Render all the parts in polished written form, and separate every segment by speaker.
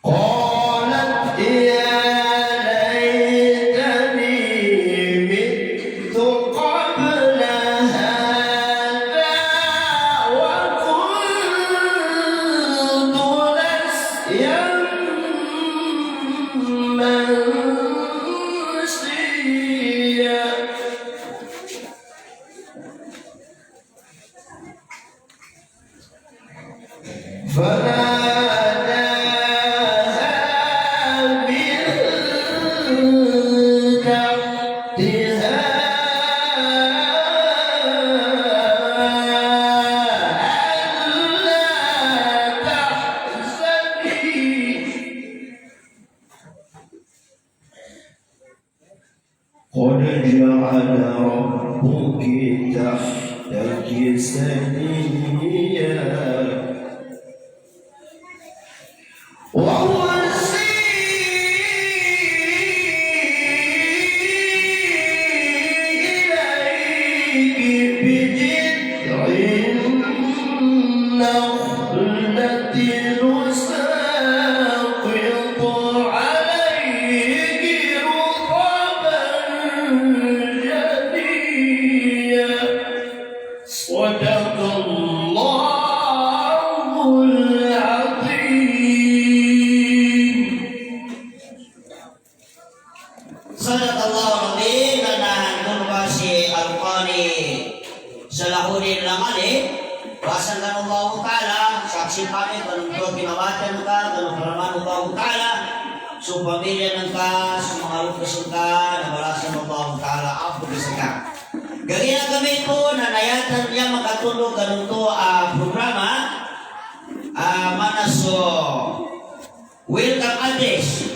Speaker 1: قالت يا قد جعل ربك تحتك سريا وهزي إليك بجذع النخلة نساقط عليك رطبا جنيا صدق الله العظيم.
Speaker 2: Sadaqallahu al-azim. Kanahan nurba si Al-Qari Salahuddin Lamali wasankan Allah Ta'ala saksi kami penuntut kinawatan ka kanong paraman Allah Ta'ala supamilya ng ka sumangalok kesuka na balasan Allah Ta'ala ako kesuka ganyan kami po na nayatan niya makatulog ganito programa manaso welcome address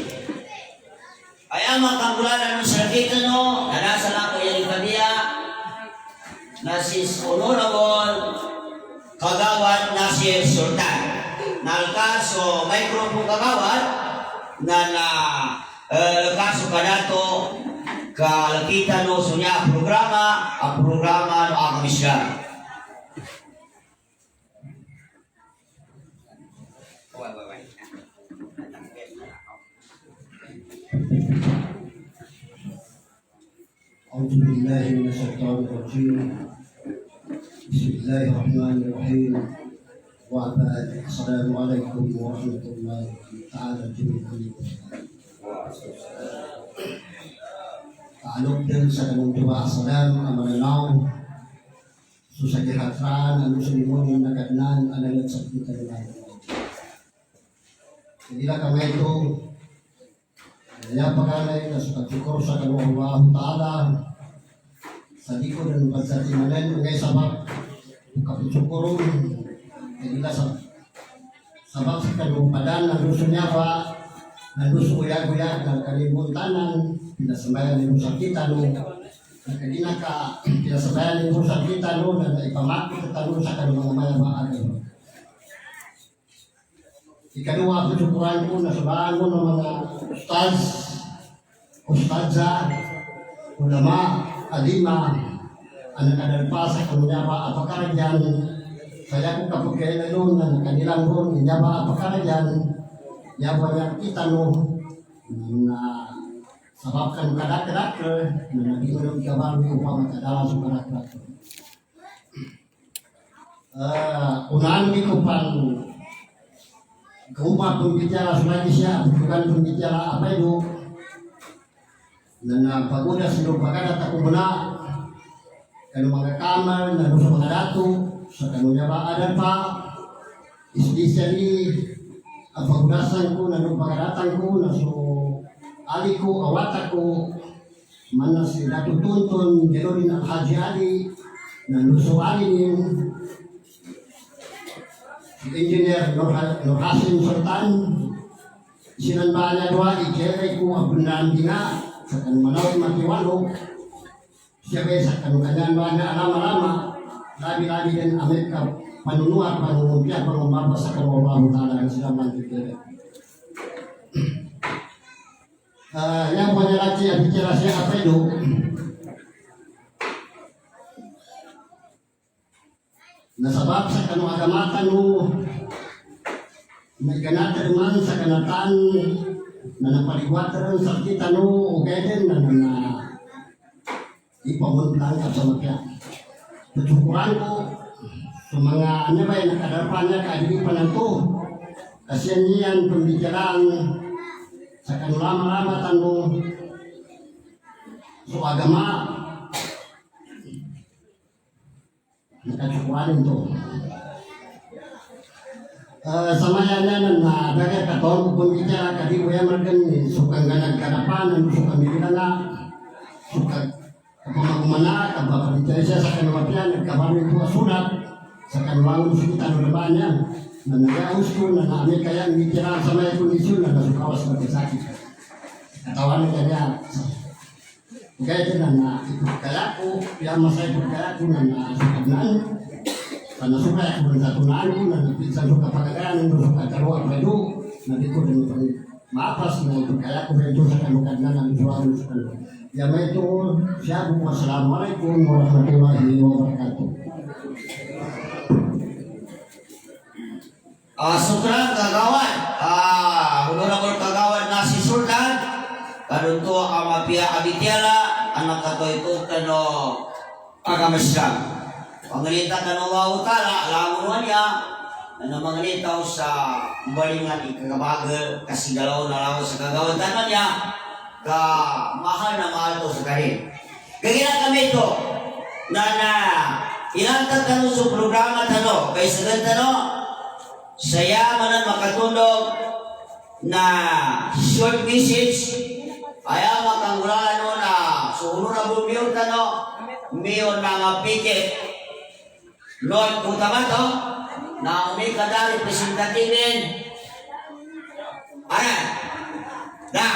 Speaker 2: ay amang kangulanan ng sarkita no na nasa lang ko yung ikabiya na si Honorable Kagawad Nasir Sultan nalkaso microphone kagawad na kaso kanato kalakita no sunya programa ang programa no ang misya.
Speaker 3: أعوذ بالله من الشيطان الرجيم. بسم الله الرحمن الرحيم. وبعد السلام عليكم ورحمة الله تعالى وبركاته. Taalog din sa kanong tuwa salam amananaw susagihatan ang sulimunin na kadnan analag sa kita nila. Hindi na kamay ito kaya pakalay na sukatikor sa kanong Allah Ta'ala sa likod ng pagsatimanan ngay sabab kapitsukurong hindi na sabab sa kanong padan na gusto niya pa na gusto uyag-uyag ng kalimuntanan pinasabayan nito sa kita no nakadina ka pinasabayan nito sa kita no na ipamakit sa tanong sa kanong mga mayamaan ikaduha ko syukuran ko na sabahan mo ng mga ustadza, ulama, alima, anak-anak sa kanila ba apakaragyan saya ko kapag kayo na yun na kanilang ron niya ba apakaragyan niya ba niya kita no na sababkan kadak-kadak na nagigulong kabarmi upang matadala sa kadak-kadak unaan ko pang Kaumah pembicara selanjutnya bukan pembicara apa itu na pagoda sino pagkada ta kumuna kanu mga kamar na sa mga dato sa kanunya ba adan pa especially ang pagudasan ko na nung pagkadatan ko na so ali ko awata ko mana si Dato Tuntun Jerorin Haji Ali na nuso ali Engineer Nur Hasim Sultan sinanbaan niya doa ikere ko abundan dinga sa kanong manaw matiwalo siya kaya sa kanong kanyan ba na alama-alama labi-labi din Amerika panunuat panunumpiya pangumbaba sa kanong Allah Ta'ala ang sila mantikere yang punya laki yang bicara siya apa itu nasabab sa kanong agamatan mo may ganata naman sa kanatan na napaliwatan sa kita no o gayden na ipamuntang ka sa makya tutukuran ko sa mga ano ba yung nakadarpan niya kaagilipan ng to kasi niyan pembicaraan sa kanulama-lamatan mo so agama nakatukuran ito samayanan na dagay katon kung kita kadi kuya margan sukang ganag kadapanan sukang milana sukang pemagumana kabapalitay siya sa kanwapian nagkabami po sulat sa kanwangon kita no labanyan na nagaus ko na naami kaya mitira sa may kondisyon na nasukawas na sakit katawan kaya kaya na kaya ko ya masay ko kaya ko na sukabnan karena suka ya kemudian satu nanu dan bisa suka pagagaan suka keluar baju nanti itu dan maapas na itu kaya ko itu sa kanukan na ng suaro sa kanukan ya may itu siya po assalamualaikum warahmatullahi wabarakatuh.
Speaker 2: Sukran kagawan honorable kagawan na si Sultan kadunto ang mapia abitiala anak kato itu kano agama Islam pangalita kan Allah Ta'ala lamuan niya na mangalitaw sa balingan ikagabagal kasigalaw na lawa sa kagawan tanan niya ka mahal na mahal to sa karin kagina kami ito na ilang tatano sa programa tano kay sa tano saya manan makatundog na short message ayaw makangulano na suhuno na bumiyon tano miyon na nga pikit Lord Kutabato na umikadari presentativin na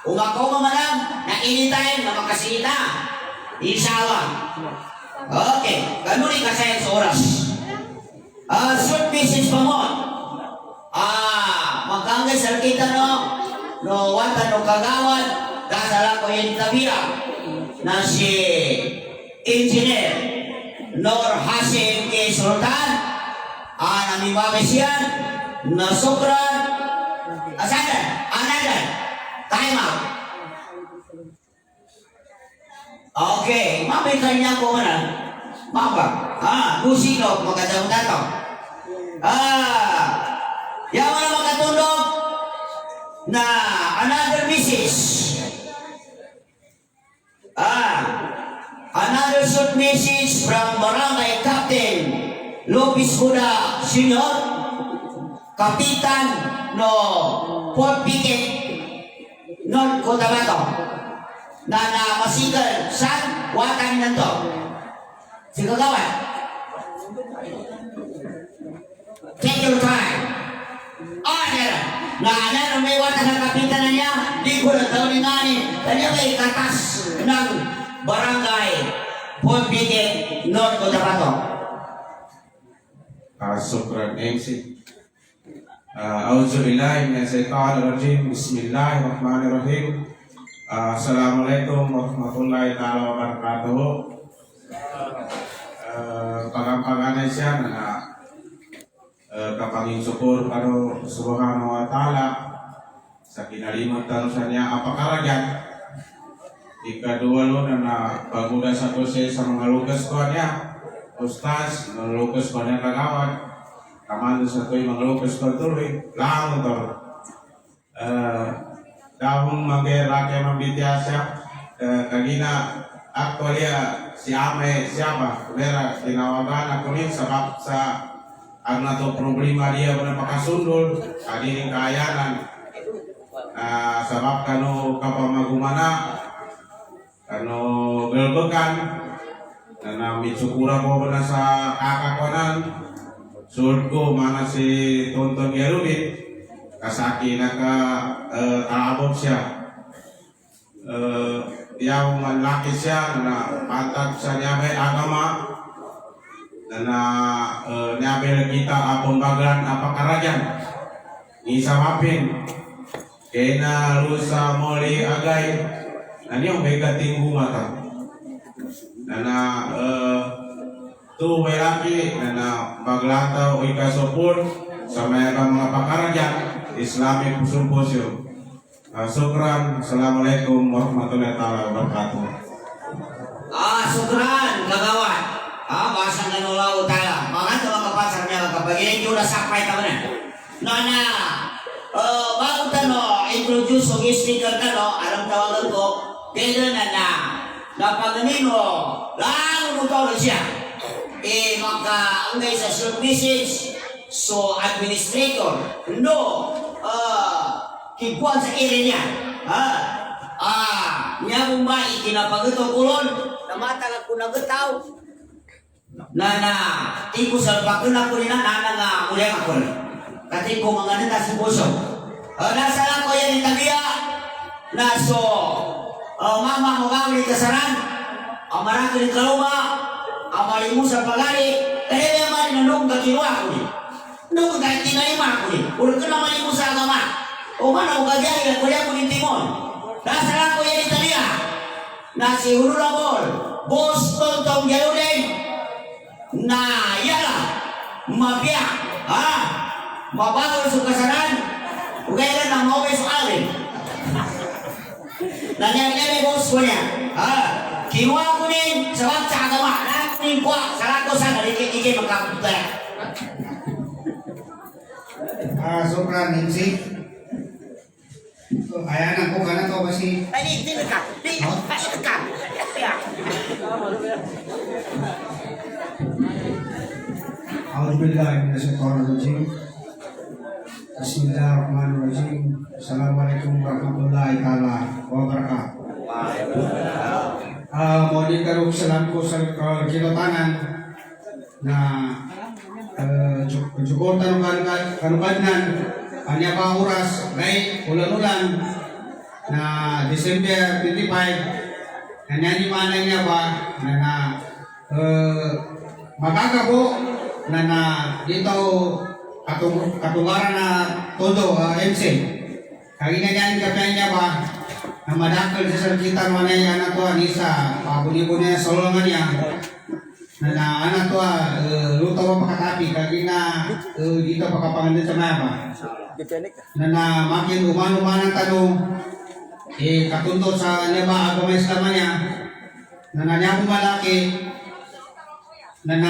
Speaker 2: umako mamadam na anytime na makasita inshallah okay ganun ikasayan sa oras short message pa mo magkangga sa kita no wata no kagawad kasala ko yung tabira na si Engineer Nur Hasim K. Sultan nami mabesian na sukran asadan anadan time out okay mabay kanya ko mana mabag lusino magandang dato yang mana makatundog na another message another short message from Barangay Captain Lopez Buda Senior, Kapitan no Fort Pickett North Cotabato na masigal sa watang nanto. Sige kawan. Take your time. Na may watang ng kapitan na niya, di ko na taon ni kanya may katas ng Barangay Fort Pickett North Cotabato.
Speaker 4: Syukran MC. Auzubillahi minasyaitonir rajim. Bismillahirrahmanirrahim. Assalamualaikum warahmatullahi wabarakatuh. Pagampaganay siya na kapanging syukur karo Subhanahu wa Ta'ala sa kinalimutan sa niya apakaragyan. Ikadua lo na paguda sa kose sa mga lugas ko niya Ustaz, mga lugas ko niya kagawad kamando sa to'y mga lugas ko tuloy lang ito dahong mag-erake mambitya siya kagina actually si Ame siapa kumera tinawagan ako rin sa ang nato problema dia na pakasundol kadining kaayanan sabab kano kapamagumana kano gelbekan na mitsukura ko na sa kakakonan sud ko mana si Tonton Gerubin kasaki na ka taabot siya yang manlaki siya na patag sa niya agama na niya kita apong baglan apakaragyan isapapin kaya na lusa muli agay yung may kating bumata na tu may laki na maglataw o ikasuport sa mayroong mga pakaragyan Islamic Symposium. Sukran. Assalamualaikum warahmatullahi wabarakatuh.
Speaker 2: Sukran kagawan basang kanulaw tayo mga ito mga kapasang niya kapag yung nasakpay ka na bago tano introduce o speaker tano alam tawagan ko Kaya na napaganin mo, lang mo tawag siya. maka angay sa short message so administrator no kibuan sa area niya niya mong ba ikinapagito kulon na matagag ko nagutaw na tiko sa bakuna ko nina nga ulit ako kati ko mga nita si Boso nasa lang ko yan itabiya na so mama mo nga ulit kasaran marami ni trauma amali mo sa pagari kaya naman nanong kakinuha ko ni nung kahit tinayma ko ni ulit ko naman mo sa agama o man ang kagaya ko yan ko ni Timon nasa lang ko yan itabiya na si Hulurabol Boston tong Jaludin na yala mabiyak mabagol sa kasaran ugaya na maway sa alin nangyari bos ko niya kinuha ko din sa wag sa agama na kunin ko sa lato sa nalikit-ikit magkapunta
Speaker 5: Sokran MC ayan ako ka na to kasi
Speaker 2: di ka
Speaker 5: A'udzubillahiminasyaitonirrajim. Bismillahirrahmanirrahim. Assalamualaikum warahmatullahi taala wabarakatuh. Mau dikaruk salam ko sa kinutanan na cukup kanukanan anya pa oras right ulan-ulan na December 25 nanyanyi mana niya ba na magaga po na dito katungaran na todo MC kagi nanyanyi kapay niya ba na madakal sa sarkitan manay anak to anisa pabuni-buni na solongan niya na anak to luto pa pakatapi kagi na dito pakapangandan sa maya ba na makin uman-uman ang tanong katundo sa niya ba agama Islam niya na nanyakong malaki na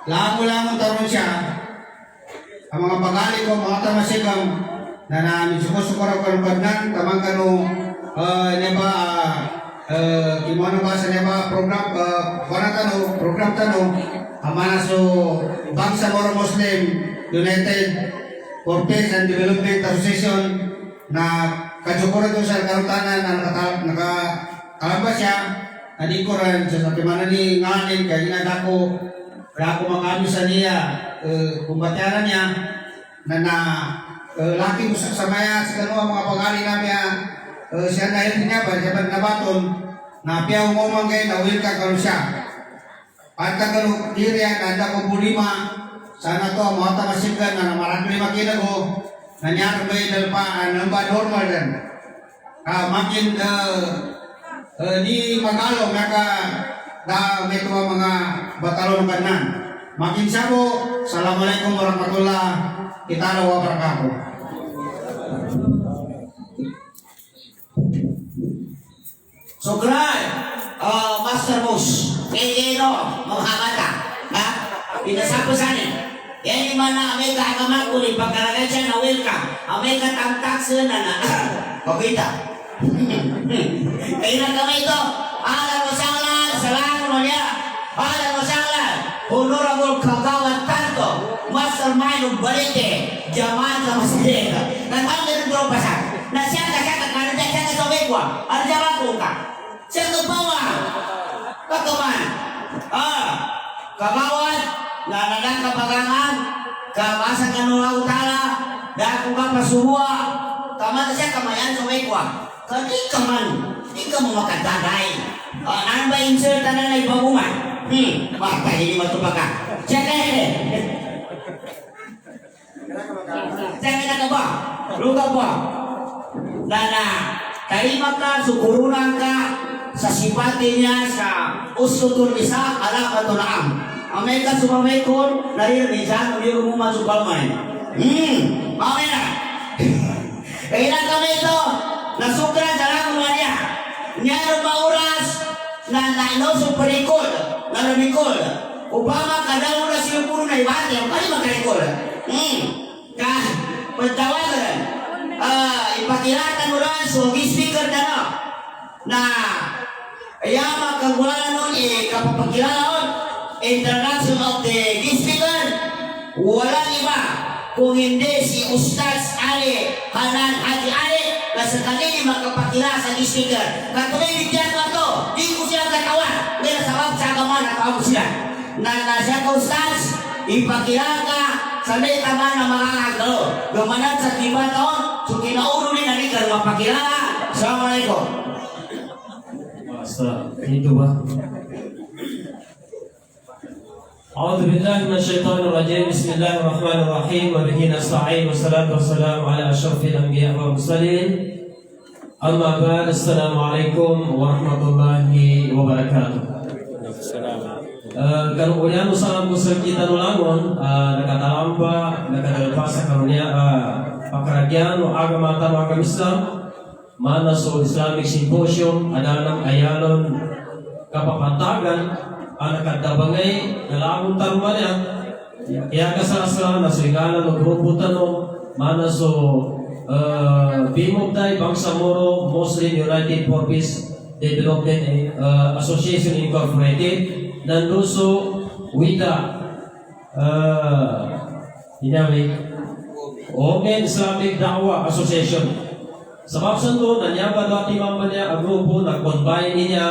Speaker 5: lamang taron siya ang mga pagali ko mga tamasikam na namin suko-sukor ako ng pagnan tamang kano niya ba kimono ba sa niya ba program tanong amana so Bangsamoro Muslim United for Peace and Development Association na kajukura to sa karutanan na nakakalabas siya nadikuran sa sakimana ni nganin kaya ginadako makami sa niya kumbatianan niya na laki mo sa maya sa kanua mga pangali namin siya dahil niya ba siya nabaton na piyaw mo manggay na will ka karon siya at kagano iriya nanda ko bulima sana to mga tamasigan na marami makina ko nangyari ba yung dalpa normal din makin di Magalo maka da may tuwa mga batalon kanan makin sabo assalamualaikum warahmatullahi wabarakatuh.
Speaker 2: Sokran Master Moose kaya menghamata pinasapusan yan yung mana Amerika agama ko ni pagkaragan siya na welcome Amerika tamtak sana na pagkita kaya na kami ito alam mo sanglan salamat mo niya alam mo sanglan honorable kagawad tanto mastermind of balite jamaat sa masjid natanggal ng tropasan na siya kanan siya ka sa wegwa ang jawa ko ka siya ka bawa kakaman kagawad na nadang kapagangan kamasa kanula utara dahil kung kapasuwa kamata siya kamayan sa wegwa kadi di ka mo makatagay nang ba insert na na ipabuman baka hindi matupa ka siya ka siya ka ba luka ba na karima ka sukurunan ka sa sipati niya sa usutun isa alakatunaam Amerika sumamekon naririsan o yung umasok palmay mamay na kailan kami ito nasukran sa lang mga niya niya ba oras na nainoso perikol na lumikol upama kada oras yung puro na ibate ang kali magkarikol pagtawagan ipakilatan mo lang so speaker na yama kagwala nun kapapagkilala nun introduction of the guest speaker, walang iba kung hindi si Ustaz Ali Hanan Haji Ali na sa kanili magkapakila sa guest speaker. Katuloy bigyan ko ito, di ko siya katawan. Dahil sa bab sa agaman, nakawag sila. Na siya ka Ustaz, ipakila ka sa may taman ng mga agalo. Gumanat sa 5 taon, so kinaulo ni nalikan mapakila ka. Assalamualaikum.
Speaker 6: Itu bah. أعوذ بالله من الشيطان الرجيم بسم الله الرحمن الرحيم وبه نستعين والصلاة والسلام على أشرف الأنبياء والمرسلين أما بعد السلام عليكم ورحمة الله وبركاته. Kalau ulian salam kusel kita nulangon nakatalampa nakadalpasa karunia pakaragyan o agama agama Islam mana so Islamic Symposium adalah ayalon kapapantagan anak kadabangay nalagun tarumanya kaya kasasra na singala no grupo tano mana so Bimobday Bangsamoro Muslim United for Peace Development Association Incorporated nanduso WIDA inami Omen Islamic Dawah Association. Sebab sentuh nanyaba dati mamanya ang grupo nag-combine niya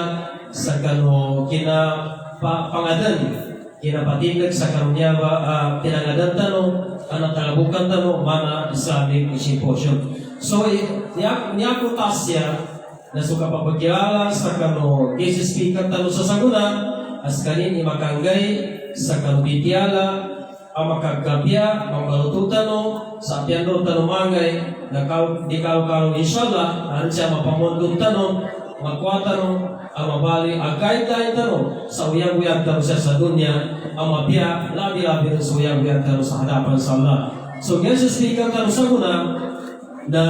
Speaker 6: sa kano kina pangadan kinapatindag sa karunya ba pinangadan tanong anak kalabukan tanong mana Islamic Symposium. So niya ko tasya na suka papagkilala sa kano guest speaker tanong sa saguna as kanin imakanggay sa kanubitiala ang makagkapya ang balututan sa piano tanong mangay na di kalau inshallah ang siya mapamundong tanong magkwata ang mabali ang guideline tanong sa uyang-uyang tanong siya sa dunya ang mabiya labi-labi rin sa uyang-uyang tanong sa hadapan sa Allah. So guest speaker tanong sa guna na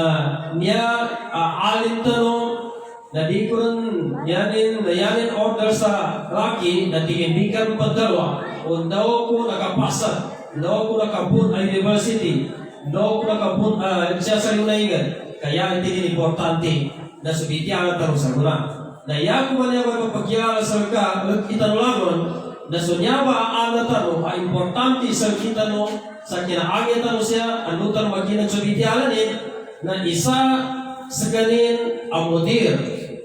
Speaker 6: niya alin tanong na di ko rin yanin order sa Rocky na tingin-bikan padalwa o daw ko nakapasa, daw ko nakapun ay university, daw ko nakapun siya sa yunaingan. Kaya hindi importante na subitiyan tanong sa guna. Na iya ko man yung magpapagkilala sa itanulagon na sunyaba ang tanong ay importante sa kitano sa kinaagyan tanong siya ano tanong magkinang subitiyalan na isa sa ganin ang mudir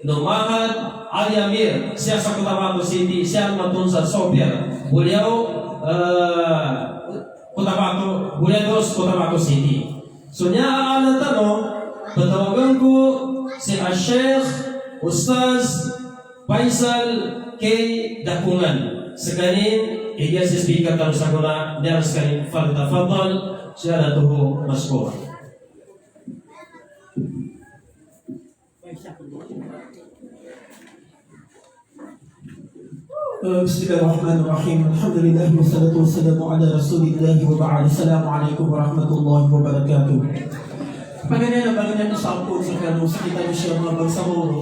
Speaker 6: Nomahad Al-Yamir siya sa Cotabato City siya matun sa Sofia Buliao Cotabato City. So niya ang tanong patawagan ko si Sheikh Ustaz Faisal K. Dakungan sekanin iya si speaker tanong sa guna dia sekanin faltafadal siya natuho maskura.
Speaker 7: بسم الله الرحمن الرحيم الحمد لله والصلاة والسلام على رسول الله وبعد السلام عليكم ورحمة الله وبركاته. Pagkanya na bago niya sampun sa kanong sakita niyo siya mga bagsamoro.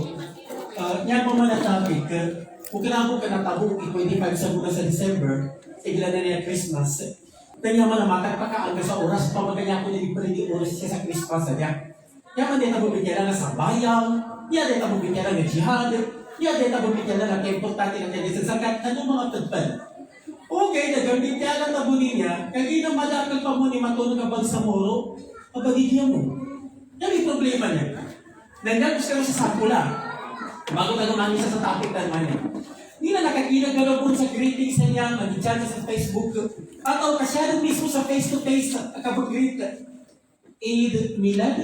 Speaker 7: Yan po man ang topic. Kung kinabog ka na tabong i-25 sa muna sa December, igla na niya Christmas. Kanya man ang makapakaanga sa oras, pamaganya ko niya di oras siya sa Christmas. Yan man din tabong bigyan na sa bayang, yan din tabong bigyan na jihad, yan din tabong bigyan na importante na niya sa sagat. Anong mga tagpan? Okay, nagamit niya lang tabunin niya, kaya na malakal pa mo ni matulog ang bagsamoro, pabagigyan mo. Yan yung problema niya. Nandang gusto sa sakula. Bago na naman isa sa topic na naman niya. Hindi na nakakilag ka po sa greetings na niya, mag-chat sa Facebook. At o kasyado mismo sa face-to-face kapag-greet. Eid Milad.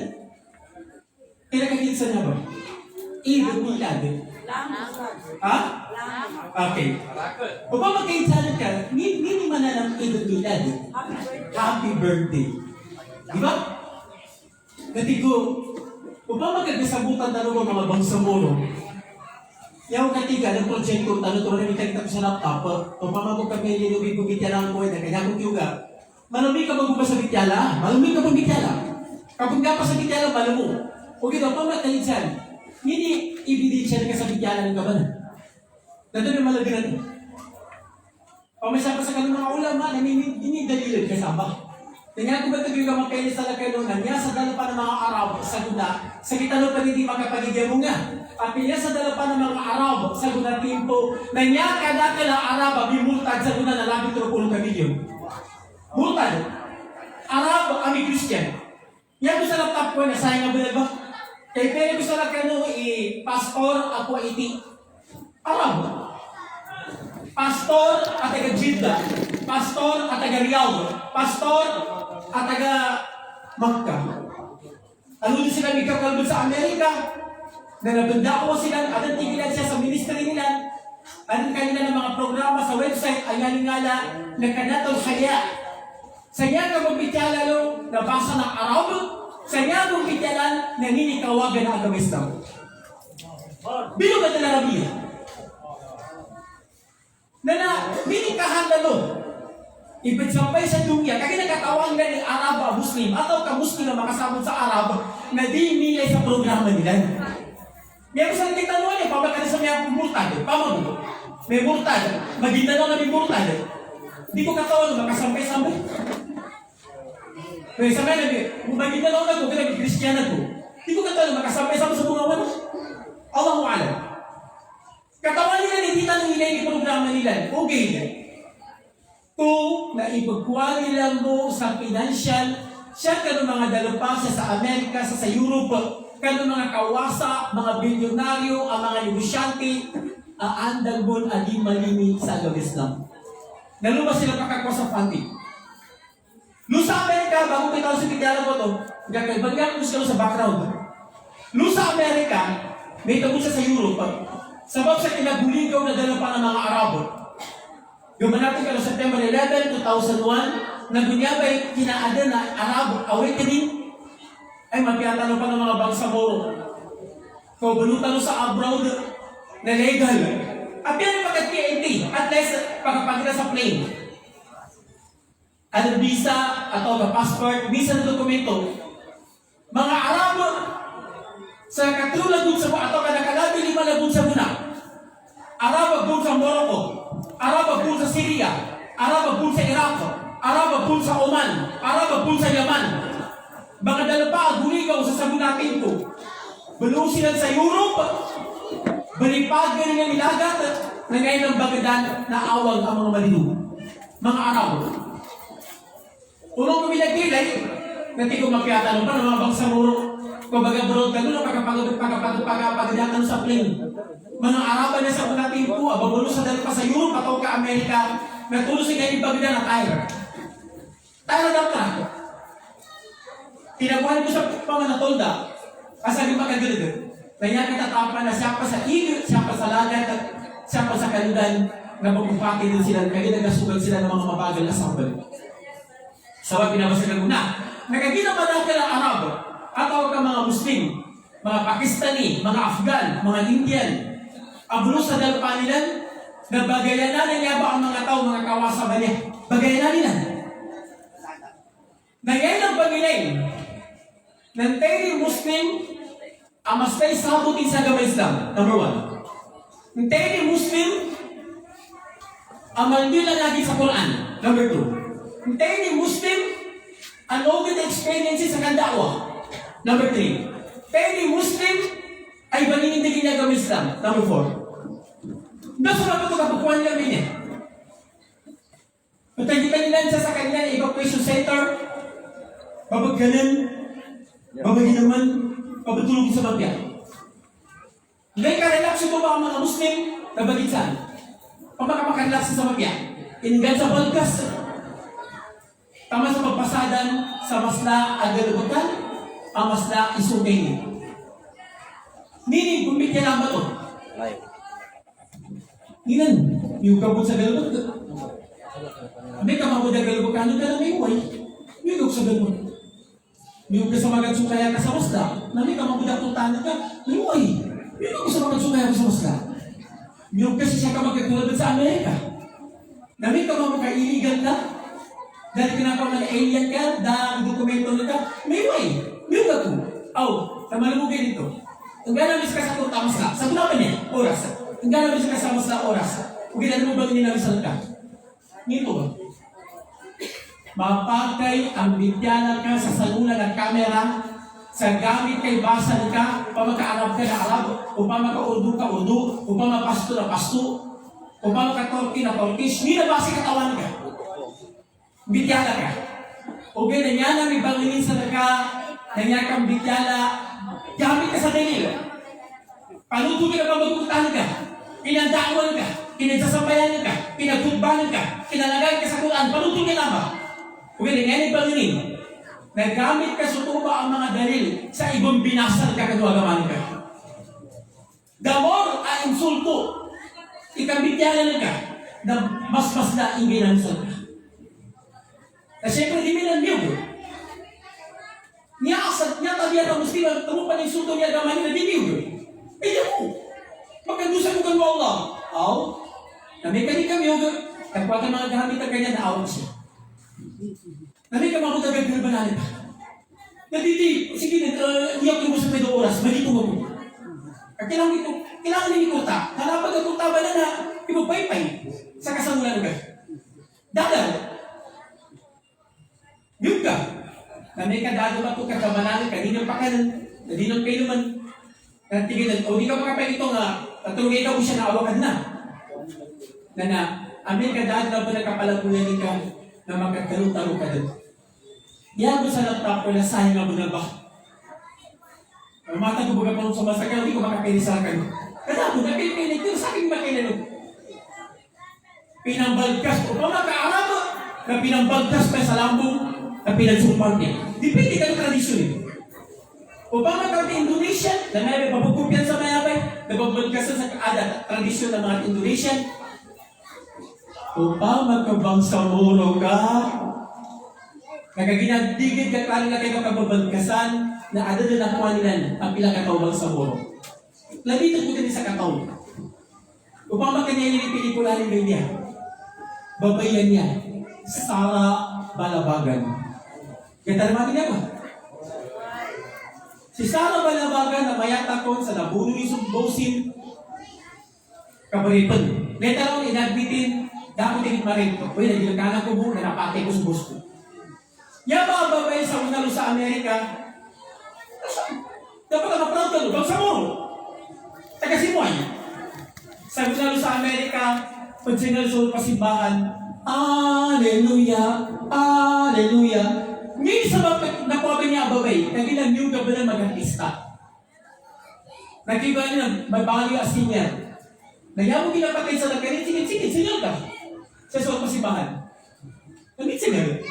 Speaker 7: Kaya nakakita sa niya ba? Eid Milad. Ha? Okay. Kung pa magkaitsalan ka, hindi man na ng Eid Milad. Happy birthday. Di ba? Kasi kung pa magkagasabutan na mga bangsamoro, yaw katiga ng proyekto, tanong ito na mitagta ko sa laptop, kung pa magkakapin yung bibigyan ko na kaya kung yuga, malumi ka ba sa bityala? Malumi ka ba bityala? Kapag ka pa sa bityala, malumo. O gito, pa magkalitsan, hindi ibiditsyan ka sa bityala ng gaban. Nandun yung malagiran. Pamasa pa sa kanong mga ulama, hindi dalilin kasama. Tingnan ko ba ito yung mga sa lakalunan, niya sa dalapan ng mga Arab sa guna, sa kitalo pa hindi makapagigyan mo nga. At niya sa dalapan ng mga Arab sa guna timpo, na niya kada kala Arab, bimultad sa guna na labing 30 kamilyon. Multad. Arab, kami Christian. Yan ko sa laptop ko, nasayang nga ba? Kaya pwede ko sa lakano, pastor, ako iti. Arab. Pastor at taga Jeddah. Pastor at taga Riyadh. Pastor at taga Makkah. Ano din sila nagkakalbod sa Amerika? Na nabanda ko sila, at tigilan siya sa ministry nila. Anong kanila ng mga programa sa website, ay nalingala na kanatol kaya. Sa niya ka magpityala lo, nabasa ng Arab, sa niya magpityalan, naninikawagan ang agawis daw. Bilo ka nila Rabia? Na binikahan na lo, ibig sampay sa dunya, kaya nagkatawag na ni Arab Muslim, atau ka-Muslim na makasabot sa Arab, na di nilay sa programa nila. May ako sa nagkitanong niya, pabaka sa mga murtad, pamago. May murtad, magintanong na may murtad. Di ko katawag, makasampay-sampay. May sampay na, magintanong na ko, kaya may Christian na ko. Di ko katawag, makasampay-sampay sa bungawan. Allahu alam. Katawan nila, hindi tanong nila yung programa nila. Okay na. Kung naipagkuha nila mo sa financial, siya ka ng mga dalupasa sa Amerika, sa Europe, ka ng mga kawasa, mga bilyonaryo, ang mga negosyante, aandang bon aling malimi sa gawis lang. Naluma sila kakakuha sa funding. Lu sa Amerika, bago kita sa pityala mo ito, bagyan ko sa background. Lu sa Amerika, may tagod siya sa Europe, sabab sa kinabuligaw na dala pa ng mga Arabo. Yung natin ka noong September 11, 2001, nagunyabay kinaada na Arabo awakening, ay magpiatalo pa ng mga bangsamoro. Kung balutan sa abroad na legal. At yan yung pagkat-PNT, at least pagkapagila sa plane. At visa, atau passport, visa na dokumento. Mga Arabo, sa katulad sa mga atau kadakalabi 5 labun sa muna. Arab bun sa Morocco, Arab bun sa Syria, Arab bun sa Iraq, Arab bun sa Oman, Arab bun sa Yaman. Mga dalapa guligaw sa sabi natin ko. Balong sila sa Europe, balipad ka nila nilagat, na ngayon ng Baghdad na awag ang mga malinu. Mga Arab. Unang kumilagilay, nanti ko mapiatan pa ng mga bangsamuro. Kung baga bro, gano'n pagkapagdatan sa plane. Mga Araba na sa natin po, ababulo sa dalawa sa Europe, ataw ka Amerika, natulog si ngayon Baghdad na tayo. Tayo lang ka. Tinakuhan ko sa mga natolda, kasabi magagulog. Kaya kita tapan na siya pa sa igit, siya pa sa lagat, at siya pa sa kaludan, na magpupati din sila, kaya nagasugan sila ng mga mabagal na sambal. Sabab pinabasa ka muna. Nagaginaman natin ang Arab, ataw ka mga Muslim, mga Pakistani, mga Afgan, mga Indian, abulo sa dalpa nila, na bagayanan niya ba ang mga tao, mga kawasa ba niya? Bagayanan nila. Ngayon ang Panginoon, ng teri Muslim, ang mas tayo sabutin sa agama Islam, number 1. Ng teri Muslim, ang malbilang lagi sa Quran, number 2. Ng teri Muslim, ang open experiences sa kandawa, number 3. Teri Muslim, ay baninindigin na agama Islam, number 4. Nasa mga ito kapukuhan nila niya. Matagita nila sa kanila evacuation center, babagganan, babaginaman, pabatulog sa bagya. Ngayon ka-relax ito ba ang mga Muslim na bagitsan? Pagmakamakaralas sa bagya. Ingan sa podcast. Tama sa pagpasadan sa masla agalabutan, ang masla isugay. Nini, kumbit yan ang bato. Ninan, yung kabot sa galabot. May kamabuda galabot ka, ano ka na may uway? May gawag sa galabot. May ka sa mga sukaya ka sa masla, na may kamabuda tuntahan ka, may uway. May gawag sa mga sukaya ka sa masla. May kasi siya ka magkagulabot sa Amerika. Na may kamabuda illegal ka, dahil kinakaw na alien ka, dahil dokumento na ka, may uway. May gawag ko. Aw, tamalumugay dito. Ang gano'n ka sa tunta masla, sa tunapan niya, oras. Ang gano'n ka sa masla, oras. Kung ginano mo ba nila sa lagka? Nito ba? mapagkay ang bintana ka sa salunan ng kamera, sa gamit kay basan ka, pamaka-Arab ka na Arab, o pamaka-Urdu ka Urdu, o pamaka-Pasto na Pasto, o pamaka-Turki na Turkish, hindi na basi katawan ka. Bintana ka. O ganyan na may banginin sa naka, nangyari kang bintana, gamit ka sa dalil. Panuto ka na pamagpuntahan ka, pinandakwan ka, pinagsasampayan ka, pinagkutbanan ka, kinalagay ka sa Quran, panuto ka na ba? O ganyan na banginin. Nagamit ka sa tuba ang mga dalil sa ibang binasal ka kaduagaman ka. Damor ang insulto. Ikabityanan ka na mas na inginansan ka. Na siyempre di minandiyo. Niya asat niya tabiat ang muslim tamo pa ng insulto niya agaman na dindiyo. Pwede mo. Magkandusan mo kan mo Allah. Aw. Na may kami yung kapwa ka mga gamit ang kanya na awag siya. Nabi ka makutagag na banalit. Naditi, sige, hindi ako mo sa 2 oras, magito mo. Kailangan din ikuta. Hanapag ang kuta ba na ibupay-pay sa kasamulan ka. Dadal. Yung ka. Nabi ka dado ba ito kakabanalit, kaninang pakanan, nadinang kayo naman. Natigilan, o di ka makapay ito nga, tatulungay ka mo siya na awakan na. Amin ka dado na ba nakapalagunan ka na magkagtaro-taro ka doon. Yan mo sa laptop ko na sayang nga mo na ba? Mata ko baga pa sa masakal, hindi ko makapinisakan. Kada mo, napinipinig ko sa aking makinanong. Pinambalgas ko, pamaka-Arab na pinambalgas pa sa lambong na pinagsumpan niya. Depende ka ng tradisyon eh. O pamaka ng Indonesian, na may papagkupyan sa mayabay, nabambalgasan sa tradisyon ng mga Indonesian. O pamaka sa muro ka, nagaginagdigid ka klaro na kayo kababalgasan na ada na nakuha nila ang pilang katawang sa muro. Labitan ko din sa kataw. Upang makanya yung pelikula ni Benya, babayan niya, Sara Balabagan. Kaya tanaman niya ba? Si Sara Balabagan na mayatakon sa nabuno ni Sumbosin, kabariton. Kaya talong inagbitin, dako din marinto. Uy, nagilagana ko mo, na napatay ko sa boss ko. Yan mga babae sa unalo sa Amerika, dapat ang proud ka doon, sa mo. Taga-Simoy. Sa unalo sa Amerika, pag sinalso pasimbahan, Hallelujah, Hallelujah. Ngayon sa mga nakuha niya babae, nagilang new ka ba na mag-artista? Nagiba niya, may bali asin niya. Nagyamo ginapatay sa nagkarin, sige, sinyal ka. Sa suot pasimbahan. Nangit sinyal.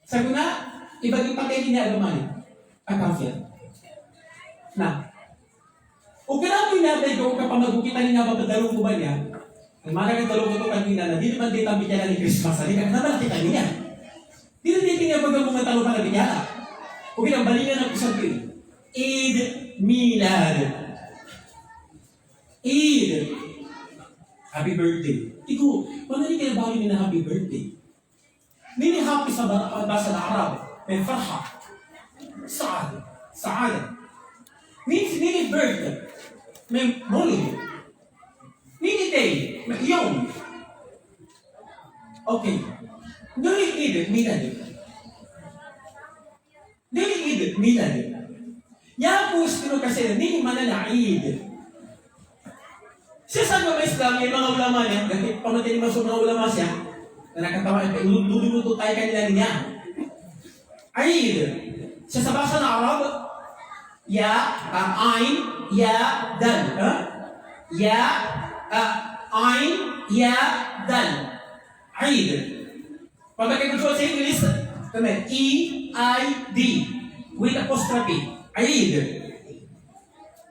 Speaker 7: Sabi na, ibang ipatay niya agaman. Ang kafir. Na, o kailangan mo inabay ko kapag magkukita niya mabadalong ko ba niya, ang mga dalong ko ito kanina na di naman din ang bigyan ni Christmas, hindi ka naman nakita niya. Di na din niya bagang mga talong na bigyan. O binabalingan ng isang pili. Eid Milad. Eid. Happy birthday. Iko, paano hindi kaya bawin na happy birthday? Nini happy sa basa na Arab. May farha. Saada. Nini birthday. May molid. Nini day. May yom. Okay. Nini Eid Milad. Nini Eid Milad. Yan po istino kasi nini manana Eid. Siya sa mga Islam, may mga ulama niya, dahil pamatin naman sa mga ulama siya, na nakatawa, luluto tayo kanila niya. Eid. Siya sa basa na Arab, ain, dal. Ain, dal. Eid. Pag nakikita sa English, E-I-D, with apostrophe. Eid.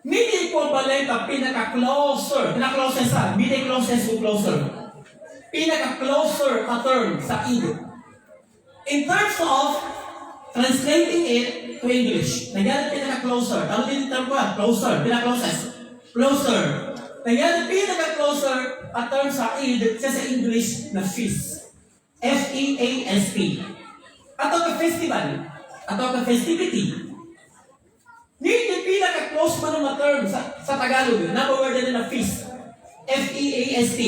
Speaker 7: Hindi ko balita pinaka-closer sa, hindi closest to closer. Pinaka-closer na term sa Eid. In terms of translating it to English, nagyari pinaka-closer. Ano din yung term ko? Closer, pinaka-closest. Closer. Nagyari pinaka-closer na term sa Eid siya sa English na feast. F-E-A-S-T. Atau ka-festival. Atau ka-festivity. Hindi pinaka-close pa ng term sa Tagalog. Napaword na feast. F-E-A-S-T.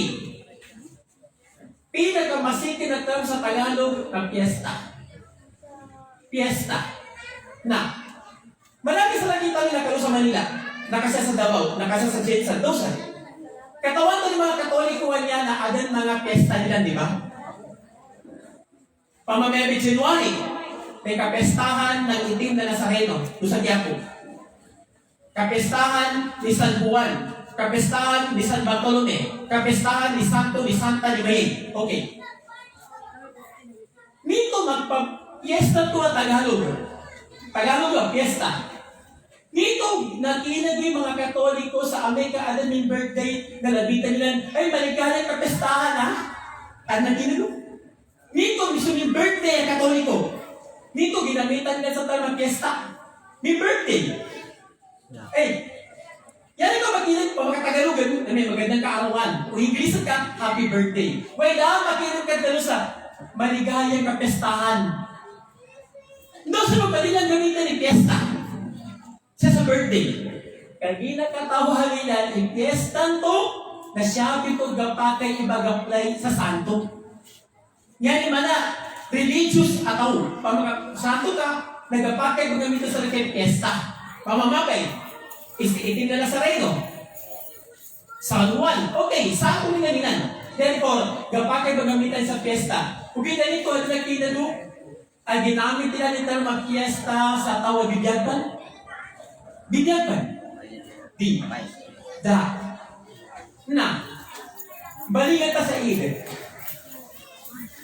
Speaker 7: Pinakamasikin na term sa Tagalog ng piyesta. Piyesta. Na, marami sa nakita nila kalo sa Manila, nakasya sa Davao, nakasya sa Jensen, dosa. Katawan to ng mga Katoliko niya na adan mga piyesta nila, di ba? Pamamebe January, may kapestahan ng itim na Nazareno, doon sa Quiapo. Kapestahan ni San Juan, kapestahan ni San Bartolome, kapestahan ni Santo ni Santa ni May. Okay. Nito magpa-piyesta to na Tagalog. Tagalog ang piyesta. Nito nakinag yung mga Katoliko sa Amerika adan yung birthday na labitan nila. Ay, maligayang kapestahan ha? At nakinag mo? Nito gusto yung birthday ang Katoliko. Nito ginamitan nila sa tamang piyesta. May birthday. Eh, yan ikaw makinig pa mga Tagalogan na may magandang kaarawan. Kung Inglesan ka, happy birthday. Wala, makinig ka dalo sa maligayang kapestahan. No, sa magpalilang gamitan ni piyesta. Siya sa birthday. Kagina katawahan nila, yung piyestan to, na siya pito gapakay ibagaplay sa santo. Yan yung mana, religious ataw. Pag santo ka, nagapakay magamit sa kay piyesta. Pamamabay, itim na Nazareno. San Juan, okay, santo nila nilan. Therefore, gapakay magamitan sa piyesta. Kung ganito, ano nakita do? Ay ginamit nila nito mag-piyesta sa tawag binyagpan. Binyagpan. Di. Da. Na. Balikan ta sa Eid.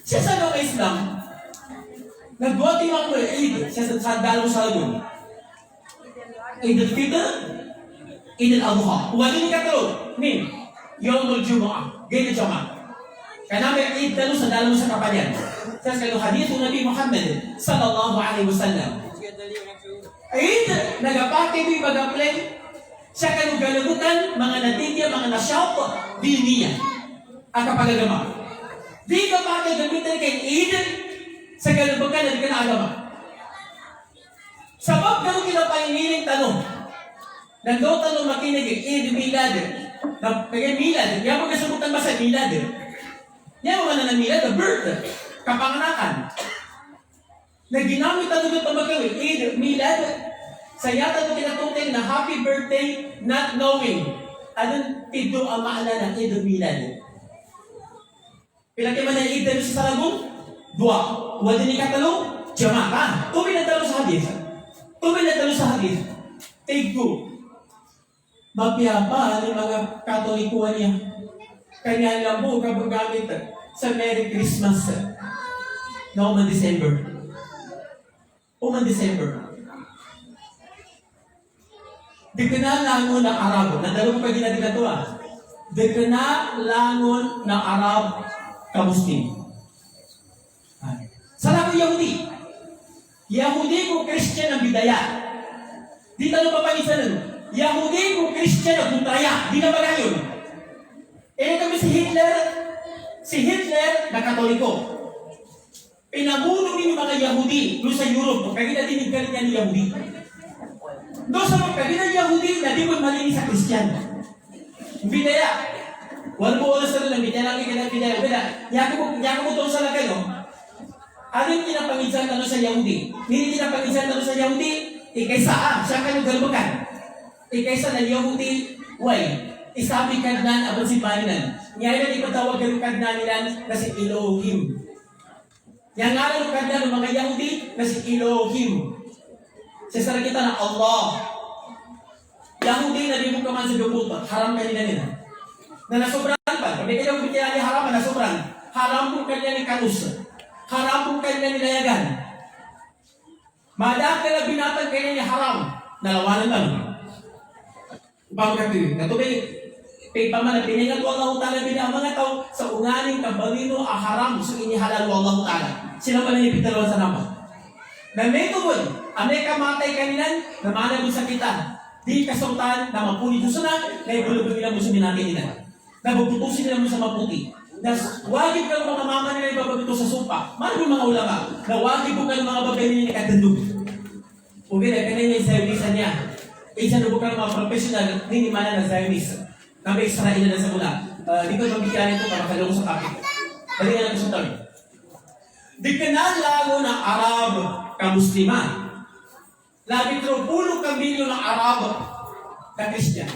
Speaker 7: Siya sa mga Islam, nagbuhat yung mga Eid. Siya sa dalawang salon. Eid al-Fitr, Eid al-Adha. Wala ni katulog. Ni, Yom al-Jumu'ah. Gaya Jumu'ah. Kaya may Eid dalo sa dalawang sa kapanyan. Sa kayo hadith ng Nabi Muhammad sallallahu alaihi wasallam. Eid, nagapake mo yung mag-apply. Siya kayo galagutan, mga natigya, mga nasyawp, di niya. Ang kapagagama. Di ka pa kayo gamitan kay Eid sa galagutan na di ka naagama. Sabab ganun kinapainiling tanong. Nandun tanong makinig, Eid Milad. Kaya Milad, yan mo kasagutan ba sa Milad? Yan mo na ng Milad, the birth, kapanganakan. Na ginamit ang doon pamagawin, Eid Milad, sa yata mo kinatuteng na happy birthday, not knowing. Anong tido ang maalala ng Eid Milad? Pilaki man ang Eid sa Saragong? Dua. Wala ni katalo? Jama ka. Tumi na talo sa hadith. Tumi na talo sa hadith. Take two. Mapiyapa ang mga Katolikuan niya. Kanya lang po kapagamit sa Merry Christmas na Uman December. Uman December. Di ka na langon ng Arabo. Nandalo ko pa ginadila ito Di ka na langon ng Arab kamuslim. Salamat Yahudi. Yahudi kung Christian ang bidaya. Di talo pa pangisan Yahudi kung Christian ang butraya. Di na ba yun? Eh kami si Hitler na Katoliko. Pinamuno niyo mga Yahudi doon sa Europe. Kaya ginatinig ka niya ni Yahudi. Doon sa mga kagina Yahudi na di mo malinis sa Christian. Bidaya. Wala mo oras na lang. Bidaya lang yung bidaya. Yaka mo doon sa lagay, no? Ano yung kinapangisan na sa Yahudi? Hindi kinapangisan na sa Yahudi, ikaysa siya kayo galbakan. Ikaysa na Yahudi, isabi kadnan abang si Baninan. Ngayon na ipatawag yung kadnan nila na si Elohim. Yang nga yung kadnan ng mga Yahudi na si Elohim. Sa kita na Allah. Yahudi na di mo kaman sa dukutot, haram kanina nila. Na nasobran pa, hindi kayo bigyan ni haram na nasobran. Haram po kanya ni kanus. Haram po kanya ni layagan. Madang kaya binatang kanya ni haram. Nalawanan lang. Pagkakit, natubig, paman na piningat ko Allah Ta'ala binang mga tao sa ungaling kabalino haram sa inihalal ko Allah Ta'ala. Sila pa nanipitalawan sa nama. Na may tubod, amay kamatay kanilan, na manabot sa kita. Di kasultan na mapunit sa na, na ibulubog nila mo sa minatin nila. Na bubutusin nila mo sa maputi. Na wagib ka ng mga mama nila ibabagito sa supa. Marami mga ulama, na wagib ko ka ng mga babay nila katandog. Kung gano'n, kanina yung servisan niya. Isa na bukan mga professional, hindi mana na Zionist. Na may Israel na sa mula. Di ko mabigyan ito para kalong sa kapit. Dali nga lang sa di kinalago ng Arab ka Musliman. Labi 30 ka milyon ng Arab ka Christian.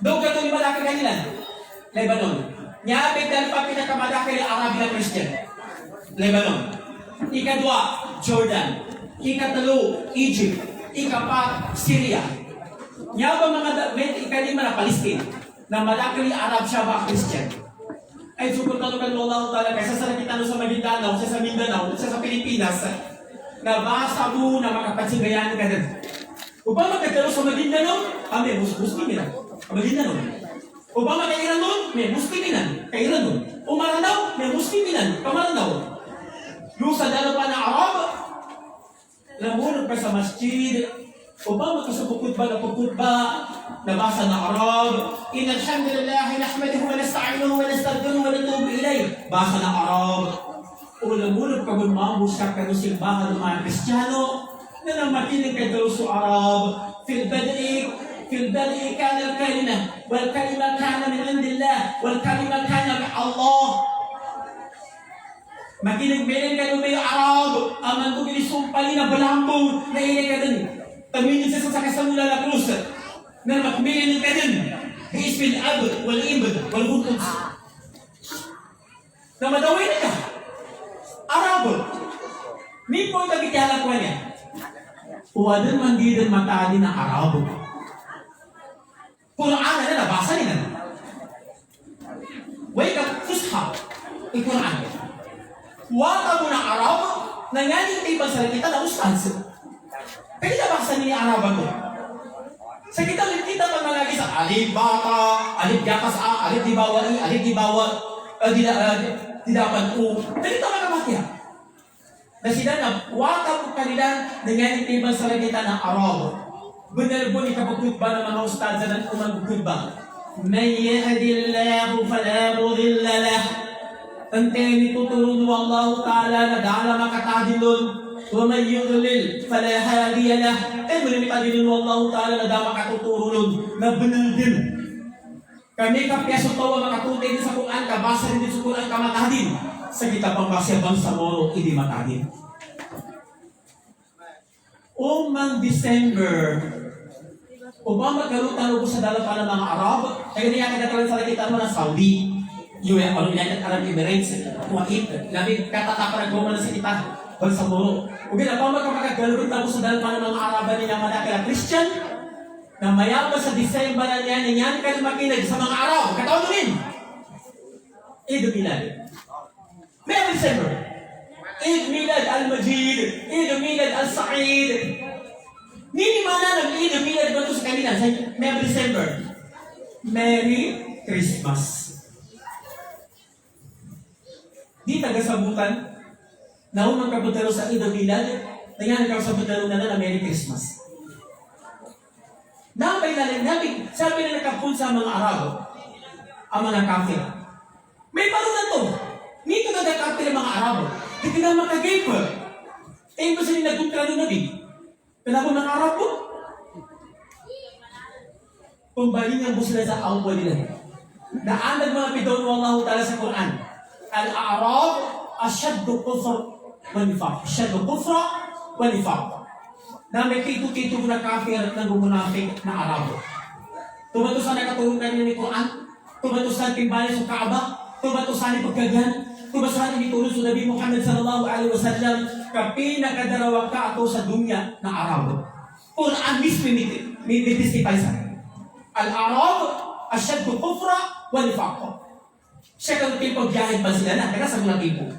Speaker 7: Doon ka ito yung malaki kanilan. Lebanon. Nyabit dahil pa pinakamalaki ng Arab na Christian. Lebanon. Ikadwa, Jordan. Ikatalo, Egypt. Ikapat, Syria. Nyaba mga ikalima na Palestine. Na malaki ng Arab siya ba Christian. Ay sukot na lukan Allah Ta'ala kaysa sa nakita sa Maguindanao, sa Mindanao, sa Pilipinas, nabasa mo na makapagsigayan ka din. Upang magkatalo sa Maguindanao, may Muslimin. Maguindanao. Upang magkairan nun, may Musliminan. Kairan nun. Umaranaw, may Musliminan. Kamaranaw. Lusa dalo pa na Arab, lamunod pa sa masjid, upang magkasabukod ba na pagkutba, nabasa na Arab, Inna alhamdulillah, nahmaduhu wa nasta'inuhu wa nastaghfiruhu wa natubu ilayh. Basa na Arab. O lamunod ka gumambo sa kanusimbahan ng mga Kristiyano na nang matinig kay sa Arab. Fil bad'i kana al-kalima wal kalima kana min indillah wal kalima kana min Allah. Makinig-minig ka may Arab, aman ko gilisumpali na balambong na inig ka din. Taminin siya sa kasamula na krus. Na makmilin ka din. Bismil ab, wal ibad, wal hutuds. Na madawin ka. Arab. May po ito kitala ko niya. Uwadan man di din matali ng Arab. Quran na nabasa nila. Wake up, fusha. Quran. Wata mo ng Arab, nangyari ibang salita na ustans. Kaya nabasa niya Arab ako. Sa kita pa malagi sa alif bata, alif gakas a, alif di bawah i, alif di bawah di dapat u. Kaya kita makamatya. Na sila na wata mo kanila nangyari ibang salita ng Arab. Benar pun ikapagkutba ng mga ustaz na umagkutba. Man yahdillahu fala mudilla lah. Antay nitutulong ni Allah Ta'ala na dala makatadilon. Wa man yudlil fala hadiya lah. Muli mitadilon ni Allah Ta'ala na dala makatutulong na benar din. Kami kapyaso tawa makatutin sa Quran, kabasa rin sa Quran kamatadin. Sa kita pambasya bangsa mo, hindi matadin. Umang December, upang magkaroon ko sa dalawa ng mga Arab, kaya niya kinatalan sa nakita mo na Saudi, United Arab Emirates, Kuwait, labing katatapan na gumawa na sa kita, bangsa mo. Kung ginapang magkakaroon ko sa dalawa ng mga Arab niya malaki na Christian, na mayama sa December na niyan kayo makinig sa mga Arab, katawag din. Eid Milad. May December. Eid Milad al-Majid, Eid Milad al-Sa'id. Nini mana ng Eid Milad ba ito sa kanila sa May December? Merry Christmas. Di taga-sabutan, naunang kabutero sa Eid Milad, nangyari kabutero na Merry Christmas. Napay sabi na nakapun sa mga Arabo, ang mga kafir. May parunan to. Nito na nakapil ang mga Arabo. Hindi na makagaypa. Eh, ba sila nagpunta na nabi? Pinako ng Arab po. Pumbalingan mo sila sa awal nila. Naanad mga bidon ng Allah Ta'ala sa Quran. Al-Arab, asyaddu kufr wa nifaq. Asyaddu kufra wa nifaq. Na may tito-tito na kafir na gumunafik na Arabo. Tumatusan na katulungan nila ni Quran. Tumatusan timbali sa Kaaba. Tumatusan ni pagkagan. Tumatusan ni tulong sa Nabi Muhammad sallallahu alaihi wasallam. Kapi nakadarawa ka ato sa dunya na Arabo. Quran mismo may testify sa Al-Arab, asyaddu kufra wa nifaq. Siya kang pagbiyahin pa sila na. Kaya sa mga tipo.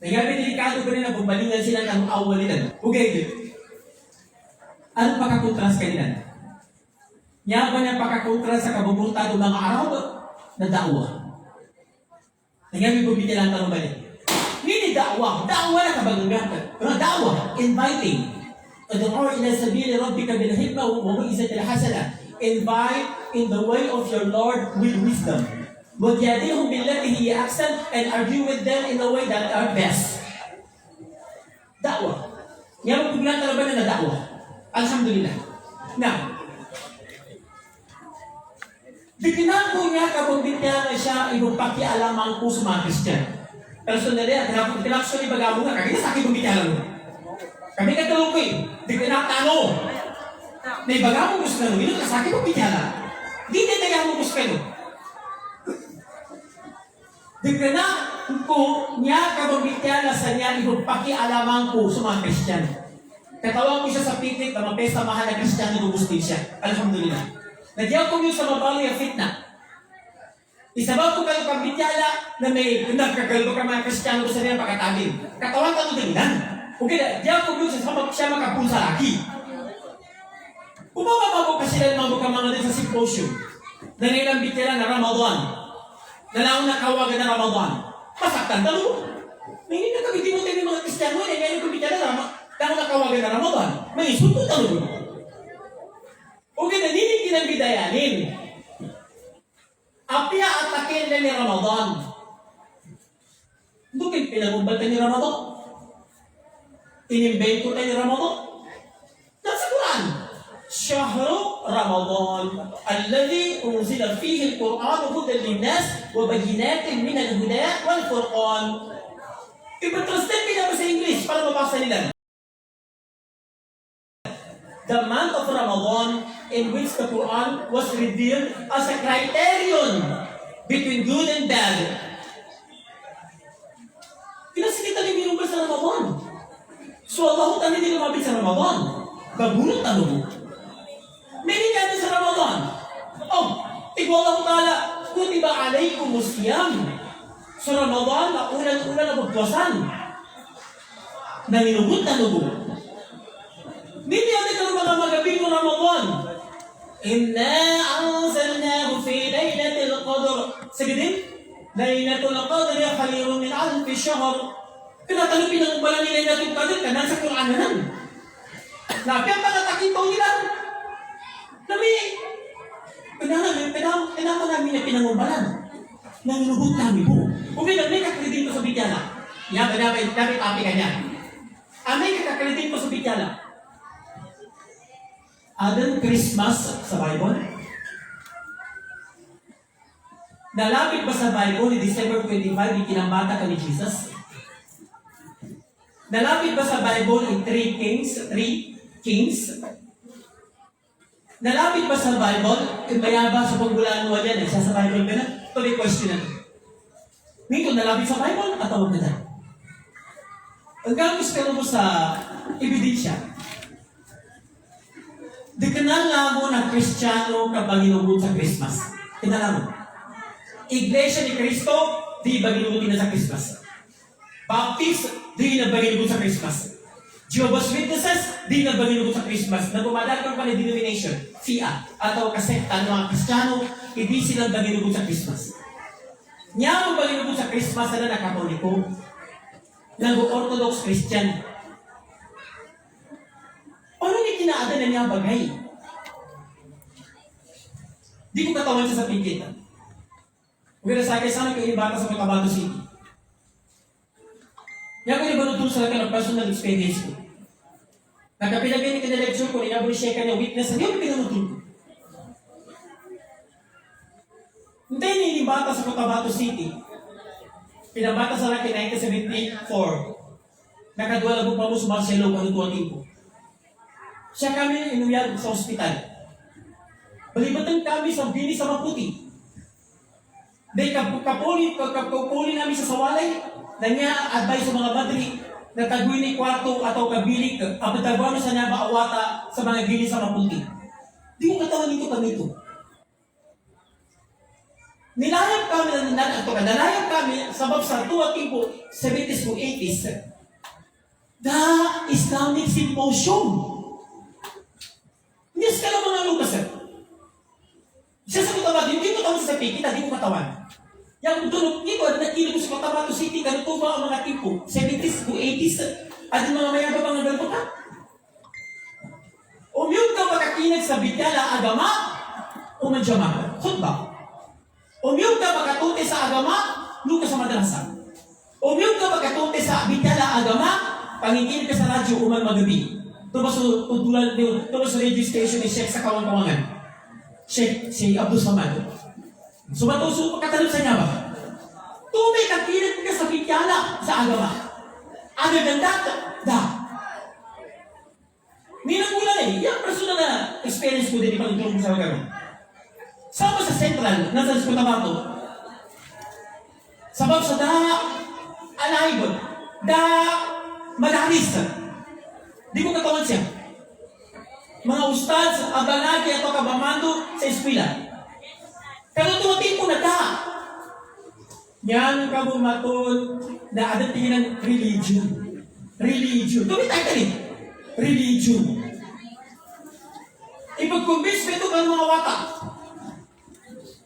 Speaker 7: Nagyabi delikado ko rin na bumbalingan sila ng awal nila. Okay, ano pagkakontras kanila? Niya ba niya pagkakontras sa kabubutan ng mga Arab na da'wah? Nagyabi bumiti lang tanong ba niya? Nini da'wah? Da'wah na kabagagatan. Pero da'wah, inviting. Ad'u ila sabili rabbika bil hikmah wa mau'izatil hasanah. Invite in the way of your Lord with wisdom. Wajadilhum billati hiya ahsan and argue with them in the way that are best. Da'wah. Niya ba biglang talaga na da'wah? Alhamdulillah. Now, bigyan ko niya kapag bigyan na siya ibang pakialaman ko sa mga Christian. personal yan, tinakso ni bagamo nga, kagaya sa akin bumitalan mo. Kami katulong ko di ko nakatano. Na ibagamo gusto ka nung, ino ka sa akin bumitalan. Di tayo mo gusto ka nung. Di ka na, kung niya ka bumitalan sa niya, ipakialaman ko sa mga Kristiyano. Katawag ko siya sa pitik na mapesta mahal na Kristiyano gusto siya. Alhamdulillah. Nagyaw ko yun sa mabali ang fitna. Isabaw ko kayo pagbityala na may nagkagalbo ka mga Kristiyano sa niya pagkatagin. Katawan ka din lang. Okay na, diyaw ko yun sa siya makapun sa laki. Kung mamamabog ka sila mamabog ka mga din sa symposium na nilang bityala na Ramadan, na naong nakawagan na Ramadan, masaktan talo. May hindi nagkabitin mo tayo ng mga Kristiyano na ngayon kong bityala na Ramadan. Kung nakawagan na Ramadan, may isunod talo. Okay na, hindi kinagbidayanin. Apya atakin na ni Ramadan. Doon pinagubatan ni Ramadan. Inimbento tayo ni Ramadan. Nasa Quran. Shahru Ramadan alladhi unzila fihi al-Quran hudan lin-nas wa bayyinatin min al-huda wal-Furqan. Ipa-translate pinapa sa English para mabasa nila. The month of Ramadan in which the Quran was revealed as a criterion between good and bad. Pinasikita ni binubal sa Ramadan. So Allah tani din lumabit sa Ramadan. Babunot ano mo? May nangyari sa Ramadan. Oh, tigwa Allah Ta'ala, kutiba alaykumus siyam. Sa Ramadan, na ulan-ulan na magpuwasan. Nanginubot na nubo. Hindi natin ka mga magabi ng Ramadan. Inna anzalnahu fi laylatil qadr. Sige din, laylatul qadr khairun min alf shahr. Tinatanong pinangumbalan ni Laylatul Qadr ka nasa Quran na nan. Napiyang palatakin po nila. Nami, pinamo namin na pinangumbalan. Nanginubot namin po. Kung may kakredin ko sa bidyala, dapat tapi ka niya. May kakredin ko sa bidyala. Adang Christmas sa Bible? Nalapit ba sa Bible ni December 25 yung kinambata ka ni Jesus? Nalapit ba sa Bible yung 3 kings? Nalapit ba sa Bible yung mayaba sa pagbulaan mo yan? Sa Bible ka na? Ito may question na. Ngayon, nalapit sa Bible at tawag na. Ang gagawin mo sa ebidensya. Di kanala mo na Kristiyano kapag inubod sa Christmas. Kanala mo. Iglesia ni Cristo, di ba ginubutin na sa Christmas? Baptist, di na ba ginubod sa Christmas? Jehovah's Witnesses, di na ba ginubod sa Christmas? Na bumadagdag pa na denomination, FIA, atau kasekta ng mga Kristiyano, hindi sila ba ginubod sa Christmas? Niya mo ba ginubod sa Christmas na nakatoliko? Nag-Orthodox Christian. Paano niya kinaadan na niya bagay? Di ko katawan siya sa pingkit. Huwag na sa akin, sana kayo bata sa Cotabato City. Yan ko iba nutulong sa akin ang personal experience ko. Nagkapilagay ni lecture ko, ninabuli siya kanya witness, hindi ako pinanutulong ko. Hindi ni bata sa Cotabato City. Pinabata sa akin 1974. Nakaduwala ko pa mo sa Marcelo, panutuan ko. Siya kami inuyag sa ospital. Balibatan kami sa bini sa Maputi. Dahil kapuli namin sa Sawalay, na niya advice sa mga badri na taguin ni kwarto atau kabilik, apatagwano sa niya baawata sa mga gili sa Maputi. Di mo katawan nito kami ito. Nilayag kami sabab sa tuwa tipo 70s o 80s. The Islamic Symposium. Yes, ka lang mga lukas, sir. Siya sa Cotabato, hindi mo tawag sa pikita, hindi mo katawan. Yang tulog nito, nakilo ko sa Cotabato City, ganito ba ang mga tipo? 70s o 80s, at yung mga mayabang mga ganito ka? Umiyog ka makakinag sa bidyala agama, o manjama, khutbah. Umiyog ka makatute sa agama, luka sa madrasa. Umiyog ka makatute sa bidyala agama, panginginig ka sa radyo, uman magabi. Tumas sa radio station ni Sheikh sa Kawan-Kawangan. Sheikh Abdul Samad. Sumatuso katalog sa niya ba? Tumay kakilit ka sa pityala sa agama. Ano ganda? Da. Ninangulan yung personal na experience ko din ipagtulong sa agama. Sama sa Central, nasa Cotabato. Sabab sa alaibon, madaris. Di ko katawan siya. Mga ustads, abanagi at kabamando sa eskwela. Pero tumating ko na yan ka bumatod na adat tingin ng religion. Religion. Tumitay ka rin. Religion. Ipag-convince ka ito ng mga wata.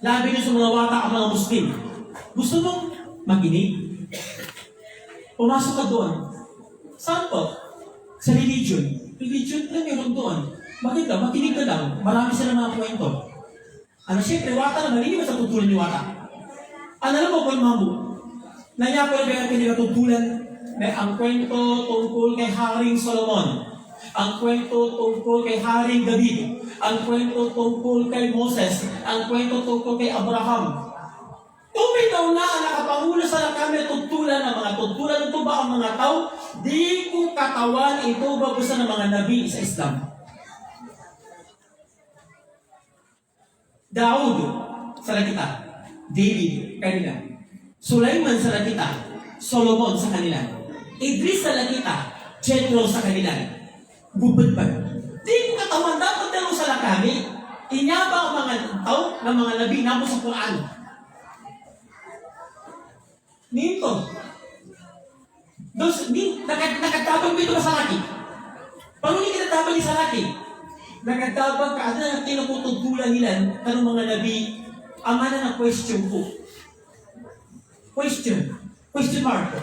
Speaker 7: Labi niyo sa mga wata ang mga Muslim. Gusto mong makinig? Pumasok ka doon. Saan po? Sa religion. Religion na meron doon. Bakit ka? Makinig ka lang. Marami sila mga kwento. Siyempre, wata naman. Hindi ba sa tutulan ni wata? Alam mo kung mamu, nanyapal ba yung pinagatutulan na ang kwento tungkol kay Haring Solomon, ang kwento tungkol kay Haring David, ang kwento tungkol kay Moses, ang kwento tungkol kay Abraham. Tumitaw na ang nakapanguna sa kami tutulan ng mga tutulan ito ba ang mga tao? Di ko katawan ito ba gusto ng mga nabi sa Islam. Daud, sa kita. David, kanila. Sulaiman sa kita. Solomon sa kanila. Idris sa kita. Jethro sa kanila. Gubad pa. Di ko katawan dapat dalo sa kami. Inyaba ang mga tao ng mga nabi na sa Quran. Nito. Nakatabang mo ito sa laki. Paano hindi kinatabang ni sa laki? Nakatabang ka, ano na tinukututulan nila kanong mga nabi. Ama na question ko. Question mark.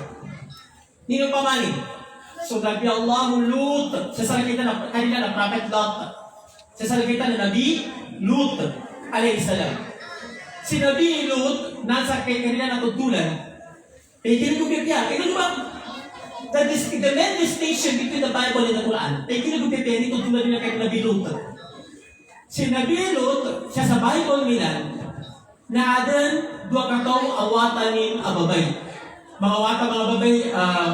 Speaker 7: Nino pamanin. So, Nabi Allahu Lut. Sa salita na kanila na Prophet Lot. Sa salita na Nabi Lut. Alayhi salam. Si Nabi Lut, nasa kanila natutulan. Kinagupipya. Ito ba? The main distinction between the Bible and the Quran. Kinagupipya. Nito tulad nila kay Nabi Lut. Si Nabi Lut, siya sa Bible nila, na adan dua katong awatanin ababay. Mga wata, mga babay,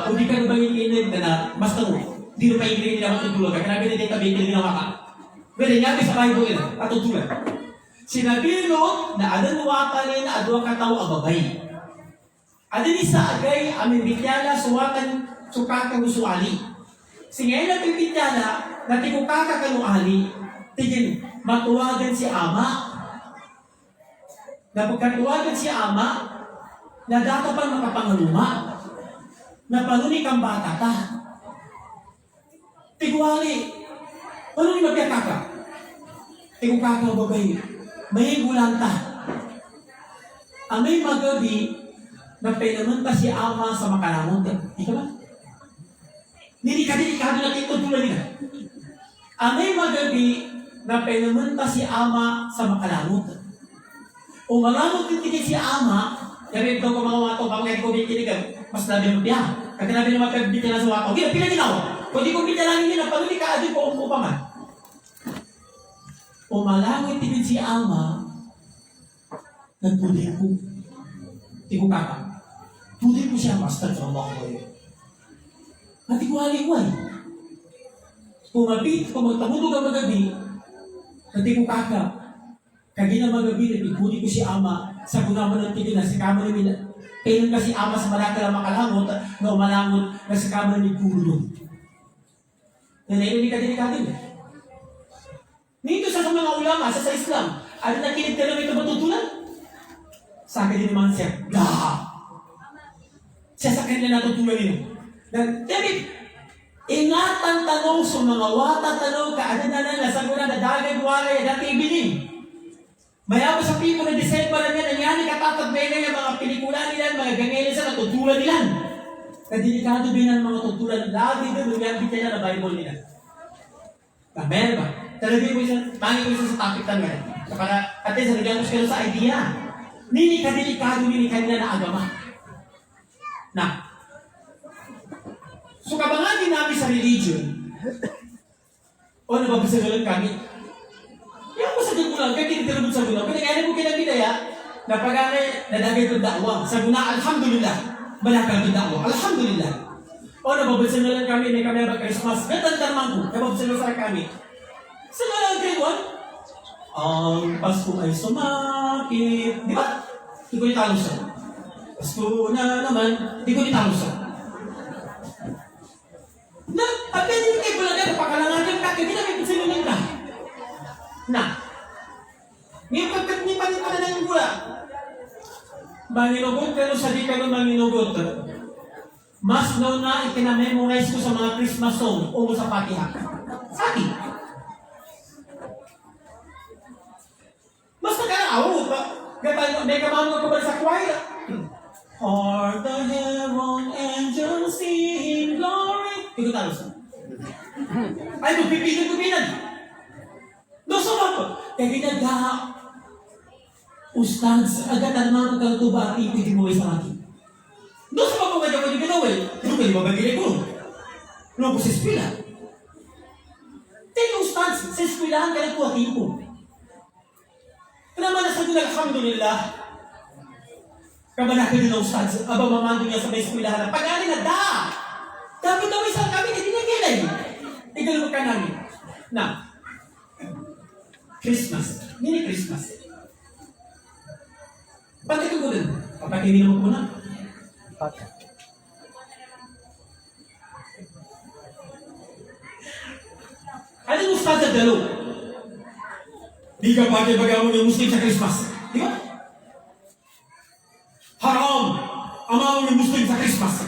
Speaker 7: hindi ka na bangin kinig na mas tanong. Di na paingin nila matutulog. Kaya nabi na din tabi kinig na waka. Pero nyabi sa Bible nila, matutulog. Sinabi no, na adan watanin na dua katong ababay. Adan isa agay, amin bityala, suwatan, sukakang usuali. Singay na bityala, na tikukaka kanuali, tigin, matuwagan si ama. Na pagkatuwagan si ama, na data pa makapangaluma, na panunik ang bata ta. Tiguali, paano ni magkakaka? Tigukaka babay, may gulanta. Amay magabi, na pinamanta si ama sa makalamot. Ika ba? Nilikado na titutulan nila. Amay magabi, na pinamanta si ama sa makalamot. Kung malamot kinig si ama, yarin ko mga wato, mga ko bikinigan, mas labi mo biya. Kaya nabi naman kagbitya na sa wato. Hindi, pinaginaw. Kung di ko bitya lang nila, pag hindi ka adi po umupa man. Kung malamot kinig si ama, nagpudin ko. Tigo kaka. Pudin ko siya, master sa Allah ko yun. Mati ko aliway. Kung magtamudog ang magabi, natigo kaka. Kagina magabi, nabiguni ko si ama sa gunaman ng tigil na si kamar nila. Kailan kasi ama sa malakal ang makalangot na umalangot na si kamar ni Kulo. Nanayin ka din ikatin. Nito sa mga ulama, sa Islam, ano nakinig ka naman ito matutunan? Sa akin din naman siya, siya sa kanila natutunan nila. David, ingatan tanong sa mga wata tanong ka, ano na nasagunan na dagag waray, dati ibiling. Mayabas sa pipo na December na yan, nangyari katatagmay na yung mga pelikula nila, mga ganyan sa natutulan nila. Kadelikado din ang mga tutulan. Lagi din, lumiyambit nila na Bible nila. Meron ba? Talagang ko isa, tangi ko isa sa topic na nga. Para, at least, nagagos kayo sa idea. Nini kadelikado nini kanila na agama. Na. So, kabangagin namin sa religion, o nababasagalan kami, yan ko sa gulang, kaya tinitira mo sa gulang. Kaya kaya mo kinabidaya, napagani nadagay ko dakwa. Sa guna, alhamdulillah. Malakal ko dakwa. Alhamdulillah. O nababalsan na lang kami, may kami ba Christmas. Natandang ko, nababalsan na sa kami. Sa mga grade 1, ang Pasko ay sumakit. Di ba? Di ko italo siya. Pasko na naman, di ko italo siya. Na, at hindi kayo pala na, napakalangan ka, hindi na may pinsinunin ka. Na, ngayon pagkat ni panin ka na ng gula. Manginugot, pero sa di ka nun manginugot. Mas noon na ikinamemorize ko sa mga Christmas song o sa Fatiha. Saki. Mas nagkaraawot ba? May kamamot ko ba sa choir? Or the heaven angels sing glory. Ikaw talo sa. Ay, magpipigil-pigilan. Doon sa mga. Kaya ginagawa. Ustads, agad naman ang kaltuba at ipigil mo sa akin. Doon sa mga pagkakita ko yung ginawin, doon kayo mabagilay ko. Doon ko sa eskwila. Tayo ustads, sa eskwilahan ka na po at ipo. Kaya naman nasa doon, alhamdulillah. Kamanaka din ang ustads, aba mamando niya sa may eskwilahan. Pag-ali na da! Dapat daw isang kami, hindi na gilay. Igalawag ka namin. Na, Christmas. Mini Christmas. Pagkakita ko din. Papakinin mo ko na. Ano yung ustad sa dalo? Di ka bagay-bagay ng Muslim sa Christmas. Di ba? Haram! Amaw ng Muslim sa Christmas.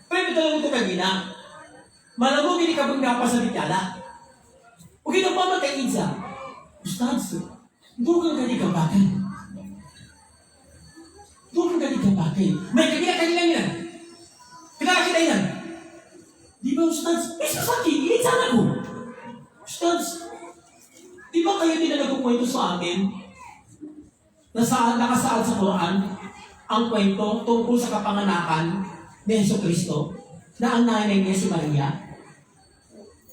Speaker 7: Pero ito lang ito kagina. Malamog hindi ka bangga pa sa bitala. O ginapama kay Idza. Ustad, doon kang galigabagay. Doon kang galigabagay. May kagina yan. Pinakakita yan. Di ba, Ustads? May sasaki, initsana ko. Ustads, di ba kayo din na nagkukwento sa amin na nakasaad sa Quran ang kwento tungkol sa kapanganakan ni Jesucristo na ang nanay niya si Maria?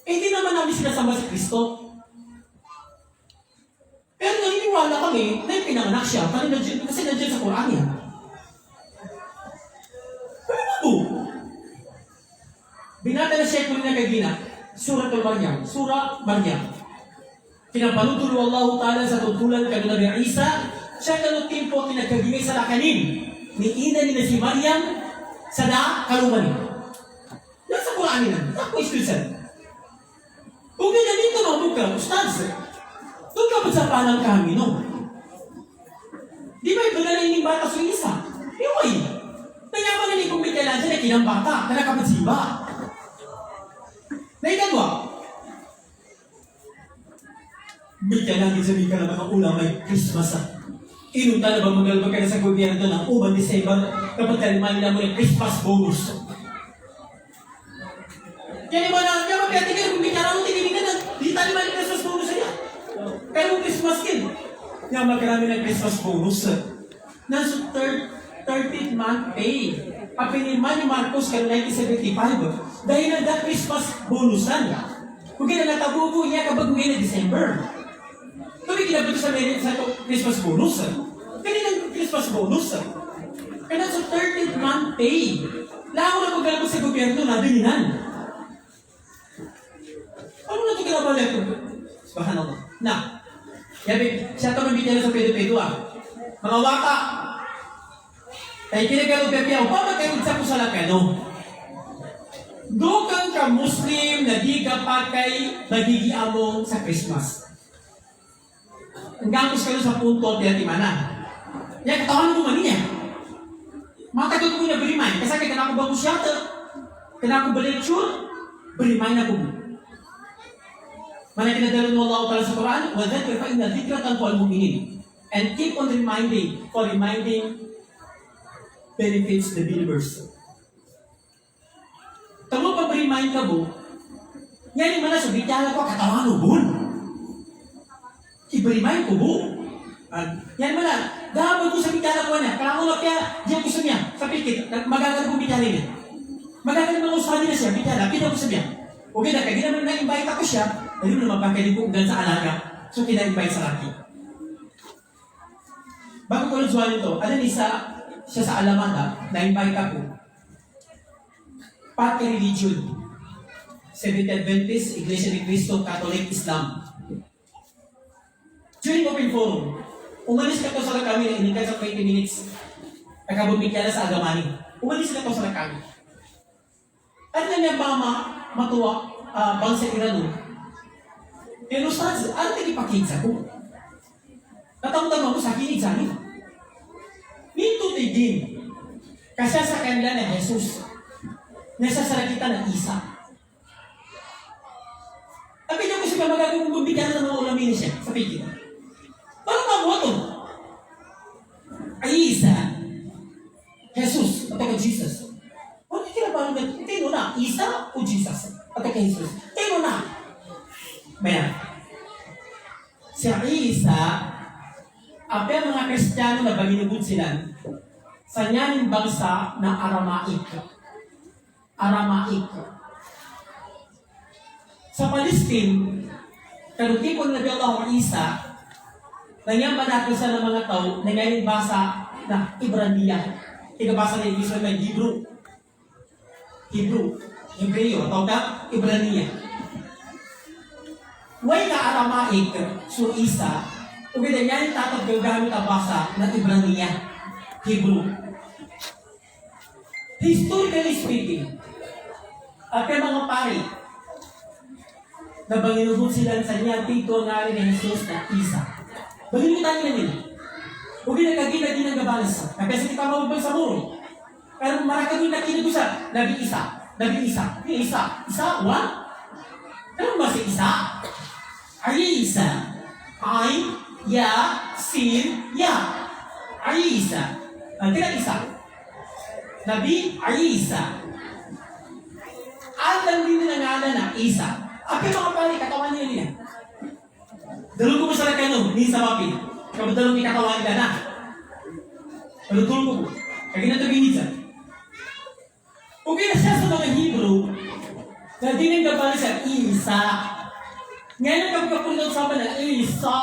Speaker 7: Eh, di naman namin sinasama si Kristo. Pero naniniwala kami na yung pinanganak siya kasi nandiyan sa Quran yan. Pero binata na siya kung nagagina, Surah Al-Maryam, Surah Maryam. Pinapalutulu Allah Ta'ala sa tutulan ka Nabi Isa, siya kanutimpo kinagkagingay sa lakanin, ni ina ni na si Maryam, sa kaluman. Yan sa Quran nila, ako iskrisan. Kung ganyan dito no, ka, Ustads, doon ka ba sa panang kami, no? Di ba ito na yung bata sa isa? Iway! Nanyaman na ni kung may kailan siya na kinang bata, na nakapatsiba. Naikagwa. May kailangan sabihin ka na mga ulang may Christmas. Inunta na ba magalbag ka na sa gobyerno ng Uban December kapag kalimanin na mo yung Christmas bonus? Yan naman na, kaya magkating ka, kung may karang tinigin ka na, di tayo naman yung Christmas bonus niya. Kaya yung Christmas kin. Yan magkarami ng Christmas bonus. Nasa 30th month pay. Papinirman ni Marcos ka 1975 dahil na Christmas bonusan. Kung kaya natabubo niya kapag ngayon na December. Kami kinabito sa Christmas bonus. Kaya Christmas bonus. Kaya nasa 30th month pay. Lako na pagkalabot sa gobyerno na dininan. Ano na ito kinabalik? Subhanallah. Na, siya ito mabigyan na sa pedo-pedo Mga waka, kaya kinagalo-pepiyaw, paano kayo sa kusalakano? Doon ka Muslim na di ka pa kay nagigiamong sa Christmas. Ang gamos kayo sa punto, di mana. Yan, katawan mo man niya. Matagot ko na berimay, kasi kaya ko bago shelter, kaya ko balitsure, berimay na ko. Mana kinadalo mo Allah Ta'ala sa Quran, وَذَكِرْ فَإِنَّ ذِكْرَةً فَالْمُؤْمِنِينَ. And keep on reminding benefits the believers. Tamo pa remind ka mo, yan yung mana sa bitala ko, katawan mo bun. I-remind ko mo. Yan mana, dapat ko sa bitala ko na, kaya mo kaya, diyan ko sa niya, sa pikit, magagano ko bitala niya. Magagano mga usahan niya siya, bitala, kita ko sa niya. Okay na, kaya naman na-invite ako siya, dahil mo naman pagkalipugan sa alaga, so kina-invite sa laki. bago ko nagsuhan ito, ano siya sa Alamanda, na-invite ako. Pati religion. Seventh Adventist, Iglesia ni Cristo, Catholic, Islam. During open forum, umalis ka to sa kami na inikan sa 20 minutes. Nakabumig ka na sa Agamani. Umalis ka to sa kami. At na niya ba matuwa bangsa Irano? Pero sa ano nagipakita ko? Natamdaman ko sa kinig sa amin. Minto tigin. Kasi sa kanila na Jesus. Nasasara kita ng isa. Tapi niya ko siya magagawin kung bigyan na ng mga ulamin siya sa pigil. Parang mabuha to. Ay isa. Jesus atau ke Jesus. Ano kira parang tino na? Isa o Jesus? Atau ke Jesus? Tino na. Maya. Si Isa, apa yang mga Kristiyano na baginugod sila sa nyaning bangsa na Aramaik. Aramaik. Sa Palestine, karutipon na Allah ang Isa, nangyampan natin sa mga tao na ngayon basa na Ibraniya. Ikabasa na Israel na Hebrew. Hebreo, atau ka Ibraniya. Way na Aramaik, so Isa, kung ganyan tatag gamit ang basa na Ibraniya, Hebrew. Historically speaking, at yung mga pari, na banginubog sila sa niya, tito nga rin ni Jesus na Isa. Banginutan nila nila. Kung ginagagina din ang gabalas, kasi kita mawabal sa muro. Pero marakagin na kinuto siya, Nabi Isa. Isa, one? Ano ba si Isa? Ay Isa. Ay, ya, sin, ya. Ay Isa. Ang Isa. Nabi, ay Isa. At ang din na ngalan na Isa. Akin mga pari, katawan niya. Dalong ko mo sa lakano, ni sa mapi. Kapag dalong katawan ka na. Dalong ko. Kaya ginatagin niya. Kung siya sa mga Hebrew, na din ang gabali sa Isa. Ngayon ang kapag sa na Isa.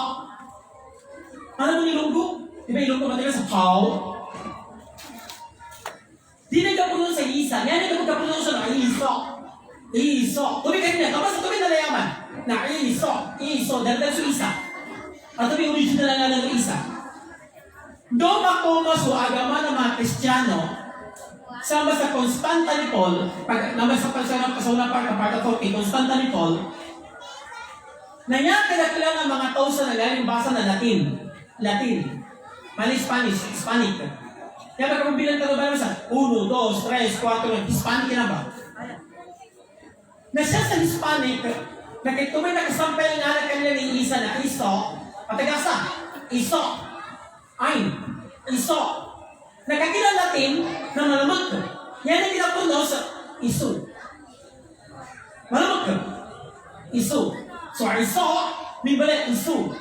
Speaker 7: Ano mo nilunggo? Di ba ilunggo matagal sa Paul? Di nagkapuno sa Isa. Ngayon ang kapag sa Isa. Iso. Tuloy kanina. Tapos tuloy na layaman. Na Iso. Dahil sa Isa. At tuloy original na ng Isa. Doon ako maso agama ng mga Kristiyano sama sa Constantinople, naman sa pasauna para Constantinople, na niya kinakailangan ang mga tao sa nagaling basa na Latin. Mali Hispanic. Kaya magkakambilan ka ba naman sa 1, 2, 3, 4, Hispanic na ba? Na siya sa Hispanic, na kaya may nakasampay ang anak kanila ni Isa na Iso, patagasa, Iso, nakakita natin na malamag ka. Yan ang kinapuno sa Iso. Malamag ka. Iso. So, Iso, may balik Iso.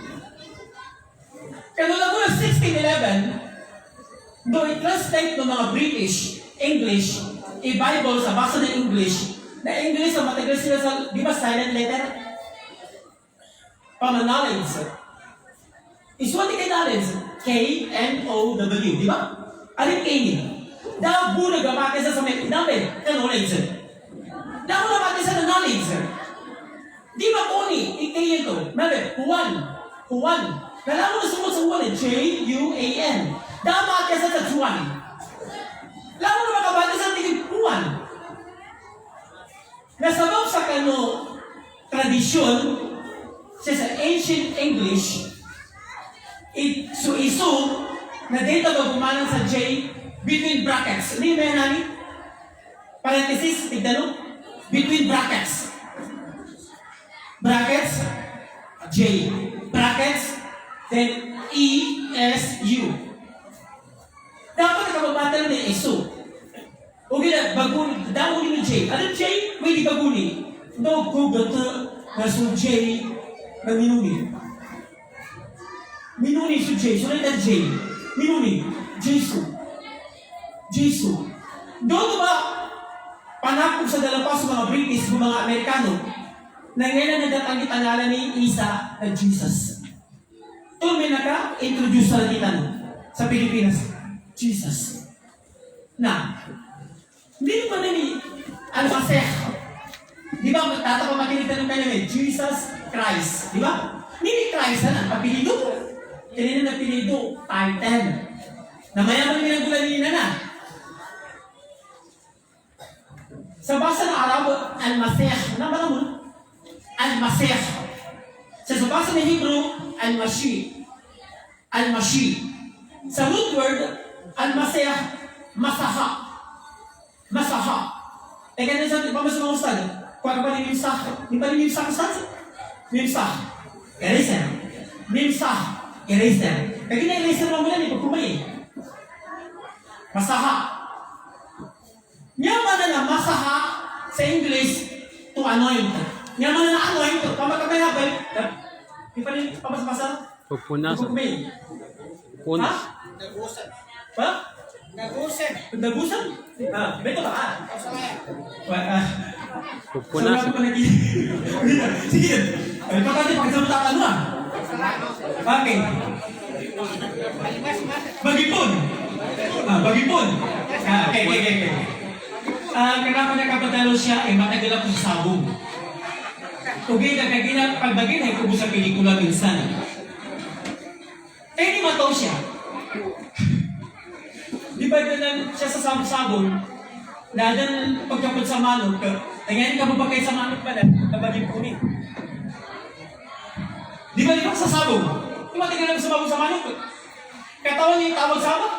Speaker 7: Kaya nung lang 1611, though i-translate ng mga British, English, i-Bible sa basa ng English, na English ang matagal sila sa, di ba silent letter? Knowledge. Isuwati kay knowledge. K-N-O-W, di ba? Alin kayo niya? Dabu nagapake sa may knowledge. Dabu nagapake sa knowledge. Di ba kuni? Ikayin to. Nabi, Juan. Nalaman na sumot sa Juan, J-U-A-N. Dabu nagapake sa Juan. Lalo na makabate sa tingin Juan. Nasabaw sa tradisyon sa ancient English, iso na dito gumanan sa J between brackets. Hindi ba yan, parenthesis, tigdalo? Between brackets. Brackets, J. Brackets, then E-S-U. Dapat nakababata na iso. O gina, bagun, damo ni J. Ano J? May di baguni. No, gugata, naso J, na minuni. Minuni su J, sunod na J. Minuni, Jesu. Doon ba, panakog sa dalapas ng mga British, ng mga Amerikano, na ngayon nagdatanggit ang ngalan ni Isa na Jesus. Doon may naka-introduce sa natin. sa Pilipinas, Jesus. Na, hindi naman na ni Al-Masih. Di ba, tatapang makinig ng kanya Jesus Christ. Di ba? Hindi Christ na, apelido. Kanina na apelido, title. Na mayaman ng ginagula na. Sa basa ng Arabo, Al-Masih. Nama mo? Al-Masih. Sa basa ng Hebrew, Al-Masih. Al-Masih. Sa root word, Al-Masih, Masaha. Masaha. Eh, ganun sa pamas mga ustad. Kuha ka pa ni Mimsah. Di pa ni Mimsah ustad? Mimsah. Eraser. Mimsah. Eraser. Kaya gina-eraser mo muna ni pagkumay. Masaha. Nyaman na masaha sa English to anoint. Nyaman na anoint. Pamakabay habay. Di pa ni pamas-masa?
Speaker 8: Pupunasan.
Speaker 7: Pagkumay.
Speaker 8: Punas.
Speaker 7: Ha? Pa? Dagusan? Ah, beto ba ka?
Speaker 8: Pupunasan.
Speaker 7: Sige. Ay, pakati pagkasamutakan mo ah. Okay. Bagipon. Bagipon. Okay. Kailangan na kapatalo siya, matagal ako sa sabong. Okay, pagbagin ay kubo sa pelikula minsan. Di mataw siya. Di ba na siya sa sabon, na dan pagkapot sa manok, nangyari ka ba kayo sa manok pala, nabagin po ni. Di ba sa sabon? Di ba tingnan sa sabon sa manok? Katawan niya yung tawag sabon?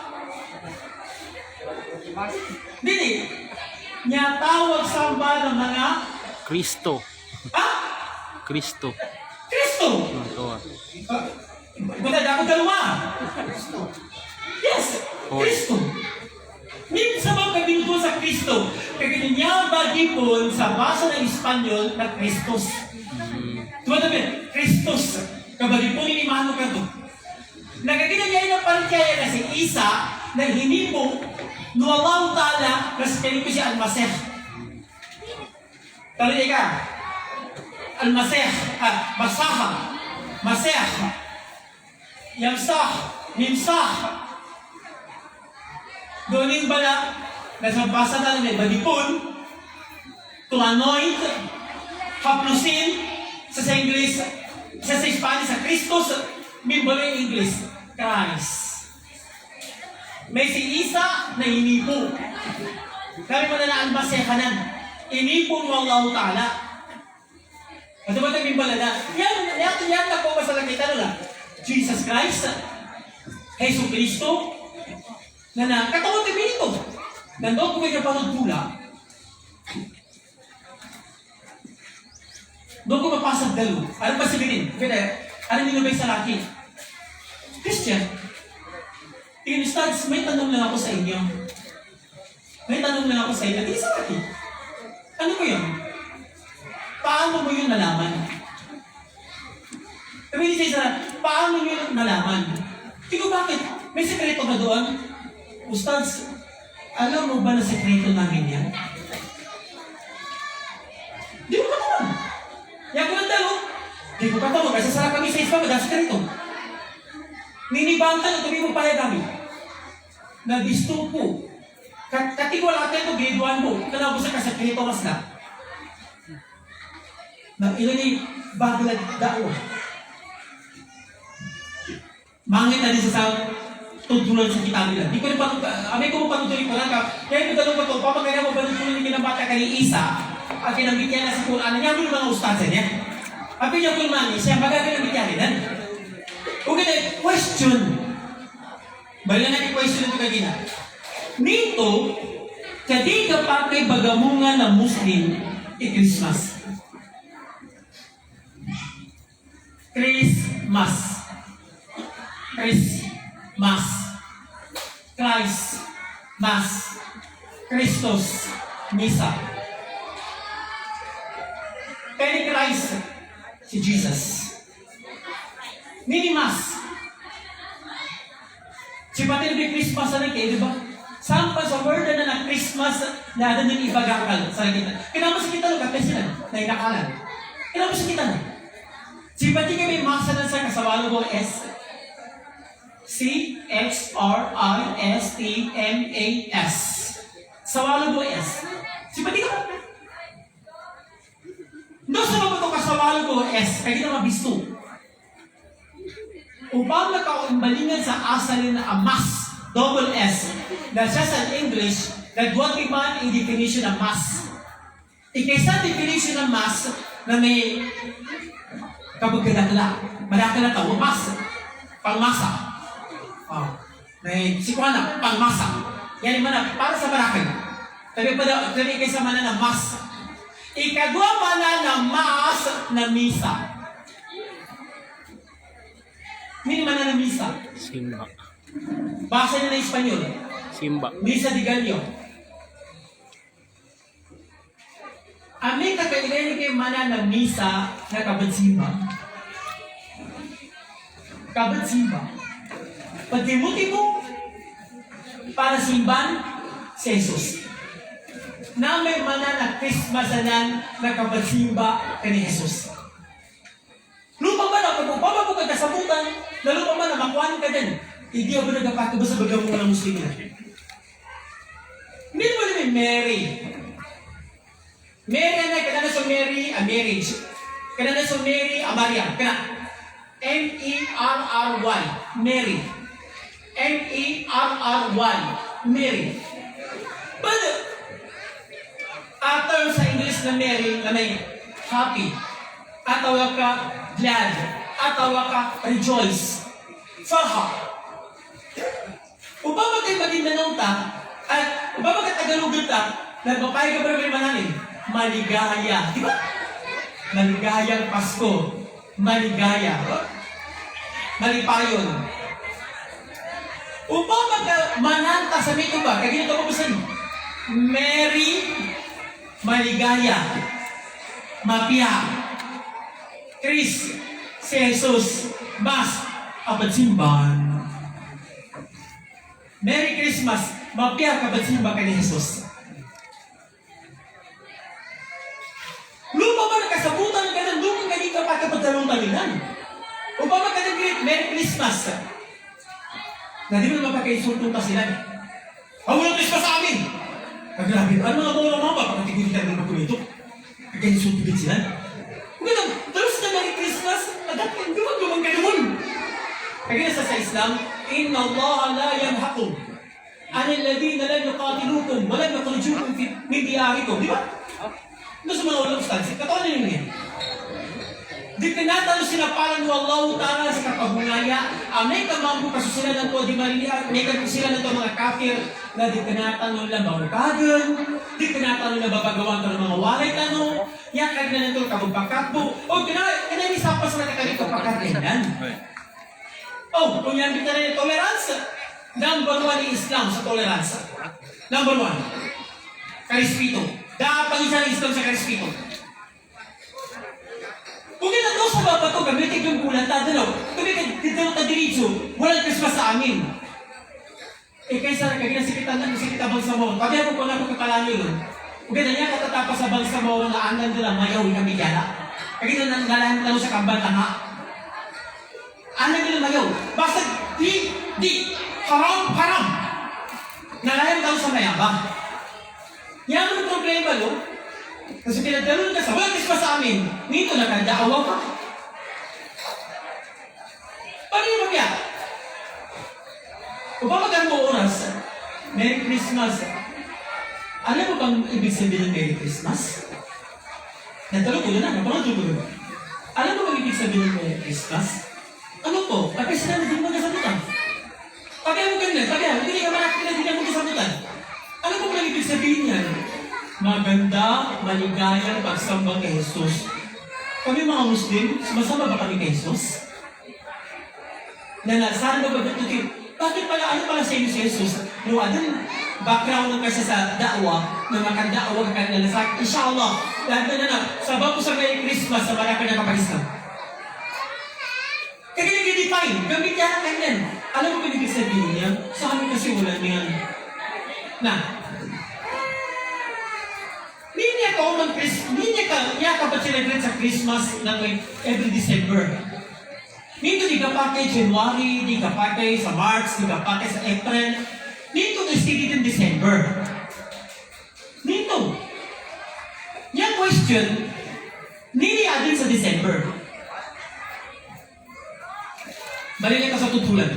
Speaker 7: Dili. Niya tawag samba ng mga...
Speaker 8: Kristo.
Speaker 7: Ha?
Speaker 8: Kristo.
Speaker 7: Kristo! Buta ako dalawa. Yes, Kristo. Minsan ba kabinto sa Kristo? Kaya niya bagipon sa basa ng Espanyol na Kristos. Tumatapin, Kristos. Kabagipon ni Mano ka to. Nagagina niya yung parikaya na si Isa na hinipong nuwawang tala na si Felipe si Al-Masih. Tali ka. Al-Masih. Masaha. Masih. Yamsah. Mimsah. Doon yung bala, nasa basa na lang, bagipon, to anoint, haplusin, sa English, sa Spanish, sa Christos, mimbolo yung English, Christ. May si Isa na inipo. Kami mo na Al-Masih-hanan. Inipo mo Allah Ta'ala. At ba ito mimbala na? Yan na po masalakitan na. Jesus Christ, Jesus Cristo, na katawan kami ito. Nandun ko may kapanood pula. Doon ko mapasag dalo. Ano ba sabihin? Ano nilabay sa laki? Christian. Tingin studs, may tanong lang ako sa inyo. May tanong lang ako sa inyo. Hindi sa laki. Ano ko yun? Paano mo yun nalaman? Sabi ni Cesar, paano mo yun nalaman? Tingko bakit? May sekreto ba doon? Ustads, alam mo ba na sekreto namin yan? Di mo katawan. Yan ko lang dalo. Di ko katawan. Kasi sarap kami sa ispa, madang sekreto. Ninibangkan, tuloy mo pala kami. Nabisto po. Katigwala natin ito, grade 1 mo. Kailangan ko sa kasekreto mas na. Na ilan yung bago na dao. Mangit na din sa tutulan sa kitab nila. Di ko rin amay ko mo patutuloy pa lang ka. Kaya ito dalong pa ito, papagaya mo ba nung tuloy kinabata ka ni Isa, at kinambit niya na sa Quran, niya mo yung mga ustadsan niya. Api niya kung mami, siya baga kinambit niya rin. Okay na, question. Bali na question ito kagina. Nito, kadi kapag kay bagamungan ng Muslim, Christmas. Christmas. Christmas. Christ. Mas. Christos. Misa. Kaya Christ, si Jesus. Minimas. Si pati na Christmas na kayo, di ba? Saan pa sa word na Christmas na ano yung ibagakal sa kita. Kailangan sa kita lugat sila na inakalan. Kailangan sa kita na. Si pati kami masa na sa kasawalo ko S. C-H-R-I-S-T-M-A-S. Sawalo mo S. Sipati ka ba? No, sa mga ito kasawalo mo S, kaya kita mabisto. Upang nakaumbalingan sa asalin na amas, double S, na siya sa English, nagduwag man ang definition ng mass. Ikaysa definition ng mass na may kabagkadakla. Madakala tao, mass. Pangmasa. May sikwana, pangmasa. Yan yung mana, para sa barakay. Tabi kaysa mana ng mass. Ikadwa mana ng mass na misa. Mini mana ng misa.
Speaker 8: Simba.
Speaker 7: Basa niya na Espanyol.
Speaker 8: Simba.
Speaker 7: Misa di Gallo. Amin kakailan kay mana ng misa na kabatsimba. Kabatsimba. Pagtimuti mo para simban si Jesus. Na may mana na Christmasanan na kabatsimba kay Jesus. Lupa ba na pag-upama mo kagkasabutan, na lupa ba na makuhaan ka din. Hindi ako nagkapako ba sa bagamong walang Muslim na? Hindi mo namin Mary. Mary na kada sa Mary a marriage. Kada na sa Mary a Maria. Kada M-E-R-R-Y. Mary. M-E-R-R-Y. Mary. But after sa English na Mary, na may happy. Atawa ka glad. Atawa ka rejoice. Farha. Upama kayo Maguindanao ta, at upama ka Tagalogan ta, nagpapay ka ba may mananin? Maligaya. Di ba? Maligayang Pasko. Maligaya. Malipayon. Upama ka mananta sa mito ba? Kaya ginito ko basan. Mary, maligaya. Mapia. Chris, si Jesus, Mas, abatsimban. Merry Christmas, mapia kabatsimba ka ni Jesus. Lupa ba nakasabutan ka ng lukang kanina pa kapagdalong talinan? O ba ka nag-greet Merry Christmas? Na di mo naman pagka-insultong pa sila. Walang Christmas sa amin! Grabe, ano mga mga mga pagkatigil ka naman ko ito? Pagka-insultong din sila. Kung ito, talos na Merry Christmas, agad lumang ka naman. Kaya sa Islam, Inna Allah la yanhakum anil ladhina lam yuqatilukum wa lam yukhrijukum min diyarikum. Di ba? Ano sa mga ulang ustad? Katawa na yun eh. Di tinatalo sinapalan mo Allah Ta'ala sa kapagungaya. May kamambu kasusilan ko, di marinihan, may kasusilan ito mga kafir na di tinatalo na bawkagan, di tinatalo na babagawan ka ng mga walay tano, yakag na nito kabagpakatbo, o kinaisapas na kakalit kapagkatinan. Oh, kung yan kita na yung tolerance, number 1 ni Islam sa tolerance. Number 1, karispeto. Dapat isa ng Islam sa karispeto. Kung yan ang sa baba ito, gamitin yung bulan, tadalaw, gamitin dito na diritso, walang Christmas sa amin. Eh, kaysa nagkaginasikitan bang sa mo, pag yan ko na ako kapalangin, kung yan niya katatapas sa bang sa mo, na andan nila, mayaw, kami yala. Kaya na nalahan na sa kambatan, ha? Ano nila mayaw? Basta haram. Nalayan daw sa mayabang. Yan ang problema, no? Kasi pinagdalon ka sa walang Christmas sa amin, nito nakadaawa ka. Paano yung magya? Kung ba magandang mo oras, Merry Christmas. Alam mo bang ibig sabihin ng Merry Christmas? Natalo ko na, napanood ko na. Alam mo bang ibig sabihin ng Merry Christmas? Ano po? Kapag sila na din magkasabutan. Pagkaya mo ganyan, hindi ka malaki na din magkasabutan. Ano po bang ibig sabihin yan? Maganda, maligayang pagsamba kay Jesus. Kami mga Muslim, sumasama ba kami kay Jesus? Saan ba ito? Bakit pala, ano pala sa inyo si Jesus? No, adun, background ng kasi sa da'wa, na makanda'wa ka na sa inshallah, lahat na, sabab ko sa Merry Christmas, sa marami na kaparistan. Kaya nag-define, gamit yan ang kanyan. Alam mo ba ibig sabihin niya? Sa amin kasi wala niyan. Hindi niya ka pa celebrate sa Christmas ng every December. Nito di kapake January, di kapake sa March, di kapake sa April. Nito istigit in December. Nito. Yung question, nili adin sa December. Balik ka sa tutulan.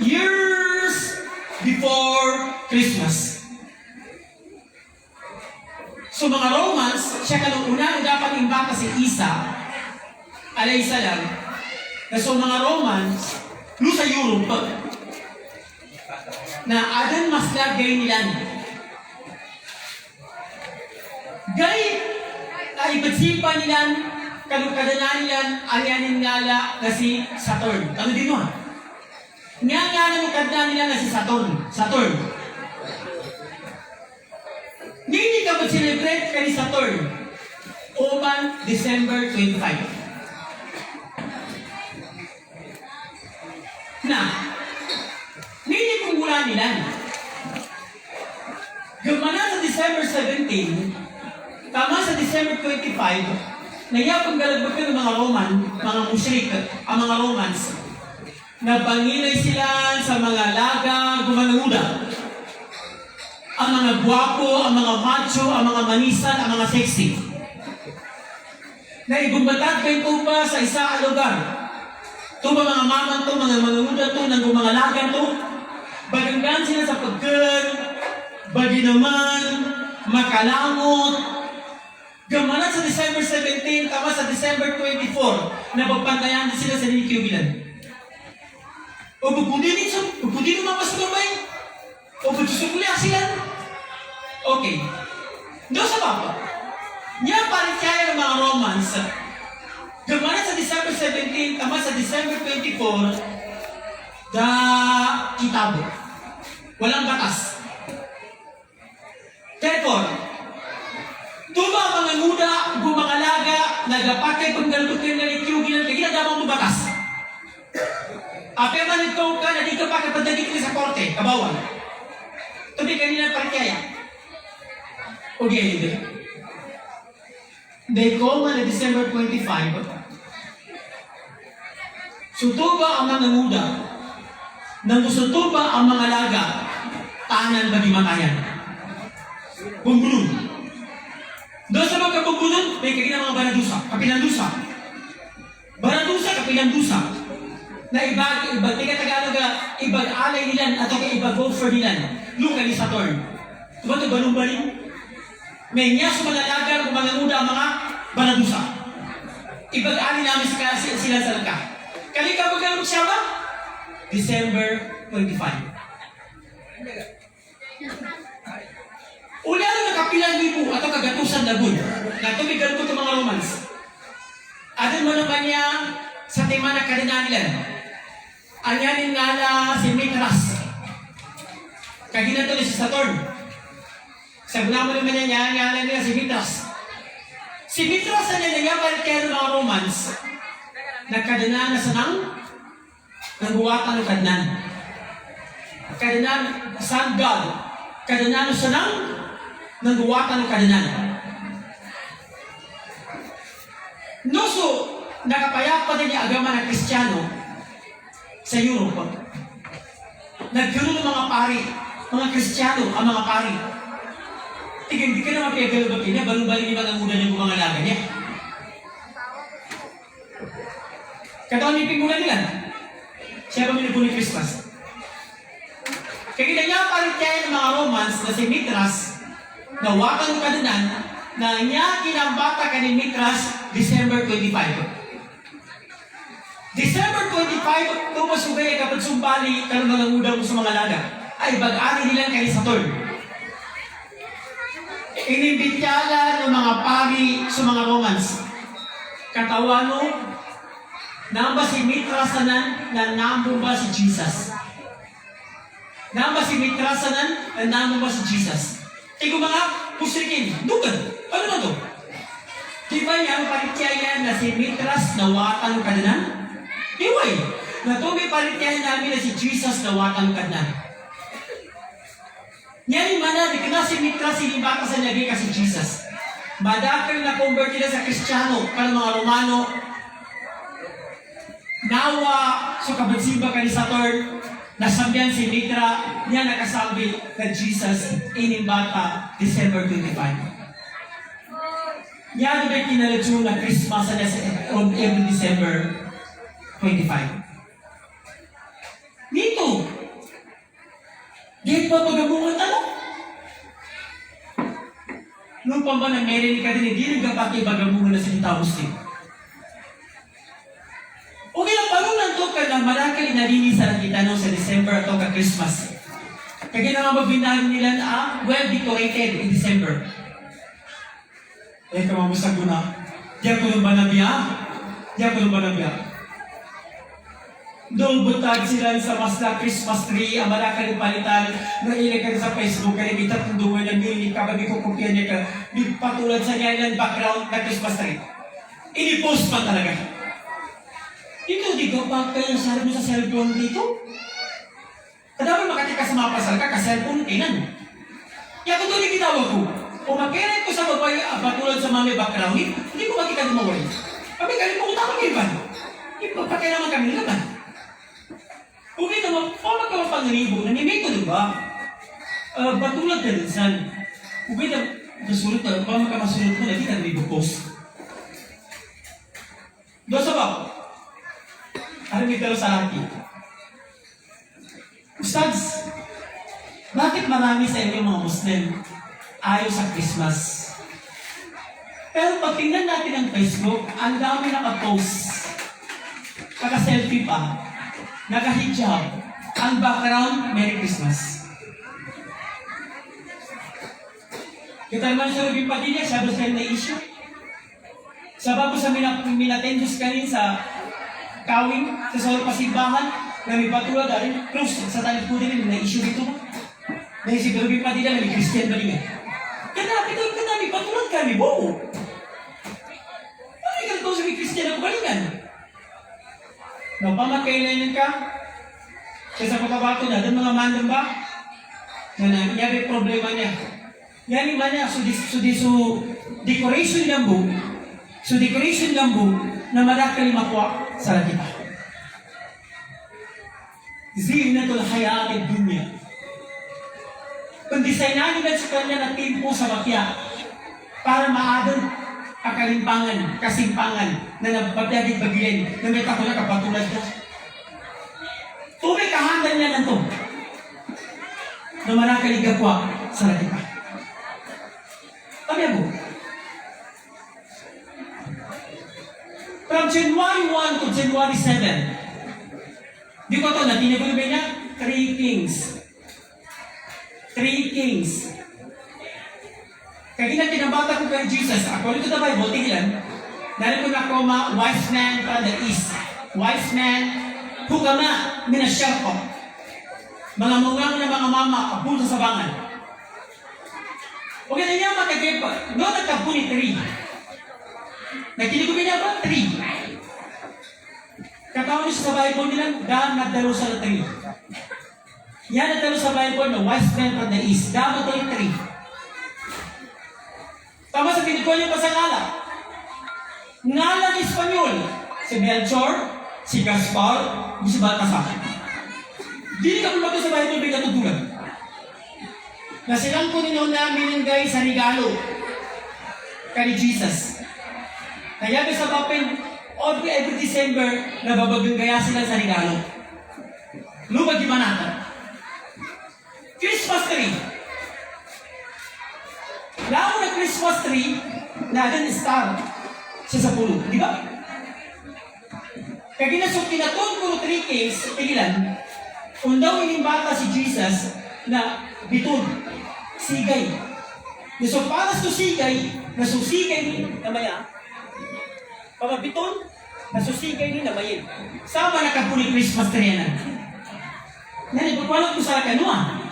Speaker 7: Years before Christmas. So mga Romans, siya kanununa dapat imbaka si Isa, alayhisalam, na so mga Romans, lu sa Europe, na adan mas lagay nila. Gay, ay pagsimpa nila, kadananan nila, alyanin ngala na si Saturn. Ano din mo? Nga mo kadananan nila na si Saturn. Hindi ka mag-celebrate ka ni Saturn. Oman, December 25. Na, hindi kong mula nila. Gumana sa December 17, tama sa December 25, nayapang galagbat ng mga Roman, mga musyrik, ang mga Romans, na pangilay sila sa mga laga, gumanuda. Ang mga gwapo, ang mga macho, ang mga manisan, ang mga sexy. Na ibumbatag kayo tuba sa isa lugar. Tuba mga maman to, mga manuda to, ng mga lagan to. Baganggan sila sa pagkan, bagi naman, makalamot. Gamanan sa December 17, tama sa December 24, na pagpantayan sila sa Nikiubilan. O pagpudin naman mas lumay. O pagsusukulya sila. Okay. Doon sa baba. Niya palit kaya ng mga Romans. Gumana sa December 17, tama sa December 24, da kitabo. Walang batas. Therefore, tuba ang mga muda, gumangalaga, nagapakay paggalutukin na ikiugilan, kaya ginagawang mo batas. Apema nito ka na di ka pa kapadagit sa korte, kabawal. Tapi kanina parikaya. Okay, hindi. They call na December 25. Sutuba ang mga muda. Nang sutuba ang mga laga. Tanan bagi matayan. Bumbulun. Doon sa mga bumbulun, may kagina mga baradusa. Kapinandusa. Baradusa, kapinandusa. Na tiga Tagalog ibag-alay nila atau ibag-offer nila luka ni Saturn. Diba ito balong-baling? May niya sa mga lagar kung mga muda mga banadusa. Ibag-alay namin sila sa laka. Kalika magkalong siya ba? December 25. Ula na kapilang libo atau kagatusan na bun. Natumigal ko ito mga Romans. Adin mo naman niya sa tema na kaninan nila. Anyanin nga na si Mitras. Kagina to si Saturn. Sa mo naman niya, anyanin niya si Mitras. Si Mitras na niya balik kaya ng mga Romans. Nagkadana na sa nangbuwatan ng kadnan. Kadnan, sun god. Kadana na sa nangbuwatan ng kadnan. Noso, nakapayapa din niya agama ng Kristiyano sa Europe. Nagkaroon ng mga pari, mga Kristiyano ang mga pari. Hindi ka naman piyagalabakin niya, balong-baling niya ang muna ng mga laga niya. Kataon ni pingulan nila. Siya ba minupo ni Christmas? Kaya niya palit kaya ng mga Romans na si Mitras, na wakang kadunan, na niya kinambata ka ni Mitras December 25. December 25, tumasubay kapag sumbali karon mga muda mo sa mga laga. Ay bag-ani nilang kay Saturn. Inimbityala ng mga pari sa mga Romans. Katawano, namba si Mitrasanan na namo ba si Jesus? Namba si Mitrasanan na namo ba si Jesus? Ikaw mga pusrikin, dugan. Ano na to? Diba niya parityayan na si Mitras na watang kadanan? Iway, na ito may parityayan namin na si Jesus na watang kadanan. Yan mana, di ka na si Mitras, hindi baka sa nagay ka si Jesus. Madakal na convert nila sa Kristiyano, para mga Romano,
Speaker 9: nawa so kabansimba ka ni Saturn, nasambihan si Mitra, niya nakasabi na Jesus inimbata December 25. Yan ba kinaladyo na Christmas on every December 25. Dito, di pa pagabungan ano? Nung pa ba na meron ka din, hindi nagkapaki bagabungan na sa kita Muslim. O kaya pagong to ka na marakal inalinisan kita no sa December at ka Christmas. Kaya nga mabinahan nila na well decorated in December. Eh, kamamusag ko na. Diyan ko nung banabya. Diyan ko nung banabya. Doon butag sila sa Masla Christmas tree, ang malakal yung palitan, nailig ka sa Facebook, kaya may tatunduan ng milik ka, babi ko kopya niya ka, patulad sa niya background na Christmas tree. Ini-post pa talaga. Ito, di ko pa kayo sabi mo sa cellphone dito? Kadamay makatika sa mga pasal ka, ka-cellphone, inan. Kaya kung doon ikitawag ko, umakirin ko sa babae, patulad sa mami background, hindi ko makita lumaway. Kami kalit mo utang kami ba? Hindi ko pakilaman kami naman. Kung ito, paano ka mapangalibo? Nanimig ko, diba? Patulad ka din, san? Kung ito, nasulot ka, paano ka masulot mo, hindi ka nabibukos. Doon sa ba? Ano may talo sa akin? Ustads, bakit marami sa inyo mga Muslim ayaw sa Christmas? Pero pag tingnan natin ang Facebook, ang dami naka-post. Naka-selfie pa. Naka-hijab. Ang background, Merry Christmas. Kita naman sa Ruby Padilla, siya ba sa'yo na issue? Sabi ko sa minatendos kanin sa kawing, sa solo pasimbahan, na may patulad rin, close, sa talit po din, na issue dito. Dahil si Ruby Padilla, may Christian ba rin? Kanami, patulad kami, buo. Ano yung ganito sa may Christian ang balikan? Pamakailanan ka, kaya sa pagkabato na, doon mga mandang ba? Na may problema niya. Yan yung niya, so decoration lambo, na madakali makuha sa kita. Zinatul hayat dunya. Kung designan nila sa kanya na timpo sa bakya para maadon kakalimpangan, kasimpangan na nabagdagig bagilin na may tako na kapatulad ka. Tubig kahandan niya na ito na manakaligapwa sa kita. Kami ako. From January 1 to January 7, di ko ito, natinagulubay niya, 3 kings. 3 kings. Kaya kinabata ko kay Jesus, according to the Bible, tingnan, dahil ko nakoma, wise man from the east. Wise man, hugama, minasyarko. Mga mungang na mga mama, abul sa sabangan. Huwag na niya makagipa, no nagkapuni 3. Nakinig niya ba? 3. Katawin siya sa Bible nila, dahil nagdalo sa 3. Yan nagdalo sa Bible na wise man from the east. Dahil nagdalo 3. Tama sa pinikuha niyo pa sa ngala. Ngalan Espanyol. Si Melchor, si Gaspar, si Baltasar. Dili ka pumato sa Bible may katutulan. Na silang po ninoon namin ng guys sa regalo kay Jesus. Kaya sa papel, every December, nababagong gaya sila sa regalo. Lubag yung manata. Christmas tree. Lalo na Christmas tree, na agad star siya sa pulo. Di ba? Kaya ginasok kinatong pulo 3 kings, tigilan, kung daw inimbata si Jesus na biton, sigay. So para sa sigay, nasusigay ni namaya, pamabiton, nasusigay ni namayin. Sama nakapuli Christmas tree na. Nanipagwalang ko sa kanua.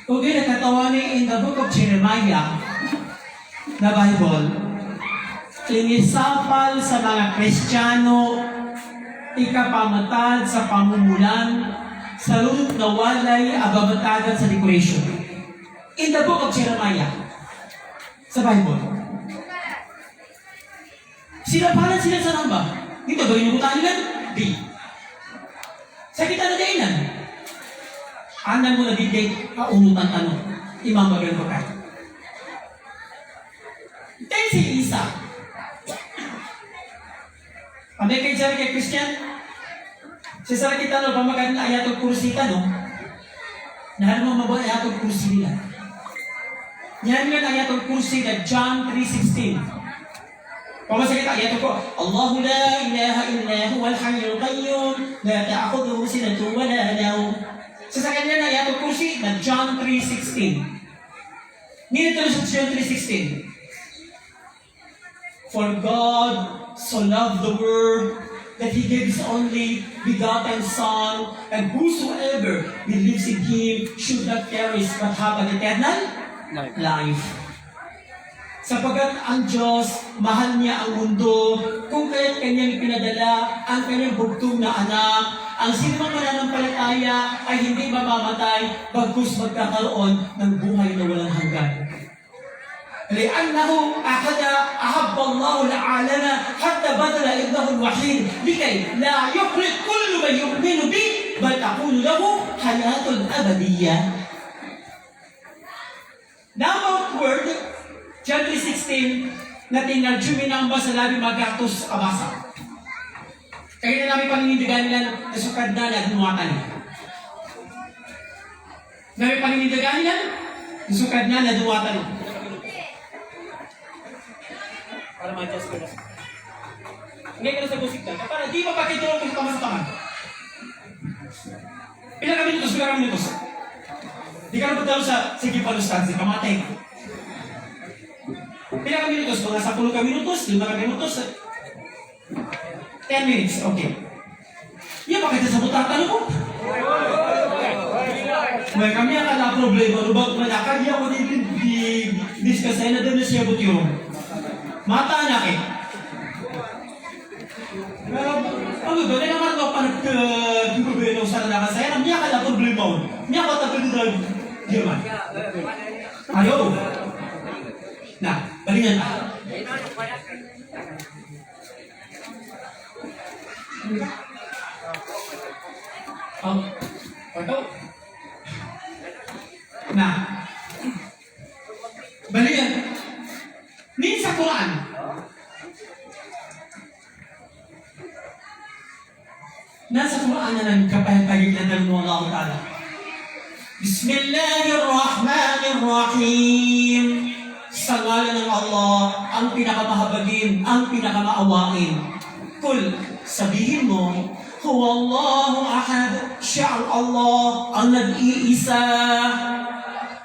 Speaker 9: Kung nakatawani in the book of Jeremiah na Bible, inisapal sa mga Kristiyano, ikapamatad sa pamumulan, sa lulot na walay ababatagan sa decoration. In the book of Jeremiah, sa Bible. Sinapalan sila sa namba. Dito, gawin yung utanilan, D. Sa kita na dainan. Anan mo na di-date, unutan ano, imamagal ko ka. Dahil si Isa. Pamay kay Jerry kay Christian, si Sarah kita no, pamaganda ayatul kursi ka no, nahan mo mabuhay ayatul kursi nila. Yan nga ayatul kursi na John 3:16. Pamasakit ayatul ko, Allahu la ilaha illa huwal hayyul qayyum, la ta'khudhuhu sinatun wa la nawm. Sa kanya na ayatul kursi na John 3:16. Nito sa John 3:16. For God so loved the world that He gave His only begotten Son, and whosoever believes in Him should not perish but have an eternal life. Sapagat ang Diyos, mahal niya ang mundo, kung kaya't kanyang pinadala ang kanyang bugtong na anak, ang sinumang mananampalataya ay hindi mamamatay, bagkus magkakaroon ng buhay na walang hanggan. لأنه أحب الله العالم حتى بذل ابنه الوحيد لكي لا يخرج كل من يؤمن به بل تكون له حياة أبدية. Now word, John 3:16, na tinarjumi ng basa labi magatos abasa. Kaya na namin paninindigan yan, nasukad na nagmuatan. Namin paninindigan yan, nasukad na nagmuatan. Para ma-adjust ko na. Ngayon ka na sa musik na. Para di mapakitulong kung tama sa tama. Ilang kami minutos, ilang kami minutos. Di ka na pagdalo sa sige palustansi, pamatay ka. Ilang kami minutos, mga 10 ka minutos, 5 ka minutos. 10 minutes, okay. Yan, bakit sa butatan ko? May kami ang kala problema. Lubag na nakagya ko di-discuss na doon na siya butyong. Mata na eh. Pero, ano doon, ay naman ako nag-gubeno sa nakasaya, niya ka na problema mo. Niya ka tapos doon, German. Ayaw. Na, balingan ka. Ano? Na, balingan. Nin sa Quran. Nasa Quran na nagkapahitagilan ng Allah Ta'ala. Bismillahirrahmanirrahim. Sa ngalan ng Allah, ang pinakamahabagin, ang pinakamaawain. Kul, sabihin mo, Huwallahu ahad, siya ang Allah, ang nag-iisa.